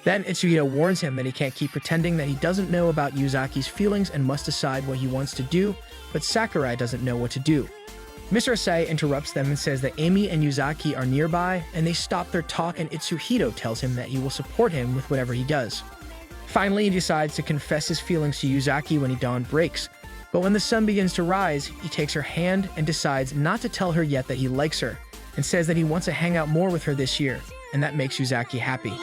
Then Itsuhito warns him that he can't keep pretending that he doesn't know about Uzaki's feelings and must decide what he wants to do, but Sakurai doesn't know what to do. Mr. Issei interrupts them and says that Amy and Uzaki are nearby, and they stop their talk and Itsuhito tells him that he will support him with whatever he does. Finally, he decides to confess his feelings to Uzaki when dawn breaks. But when the sun begins to rise, he takes her hand and decides not to tell her yet that he likes her, and says that he wants to hang out more with her this year, and that makes Uzaki happy.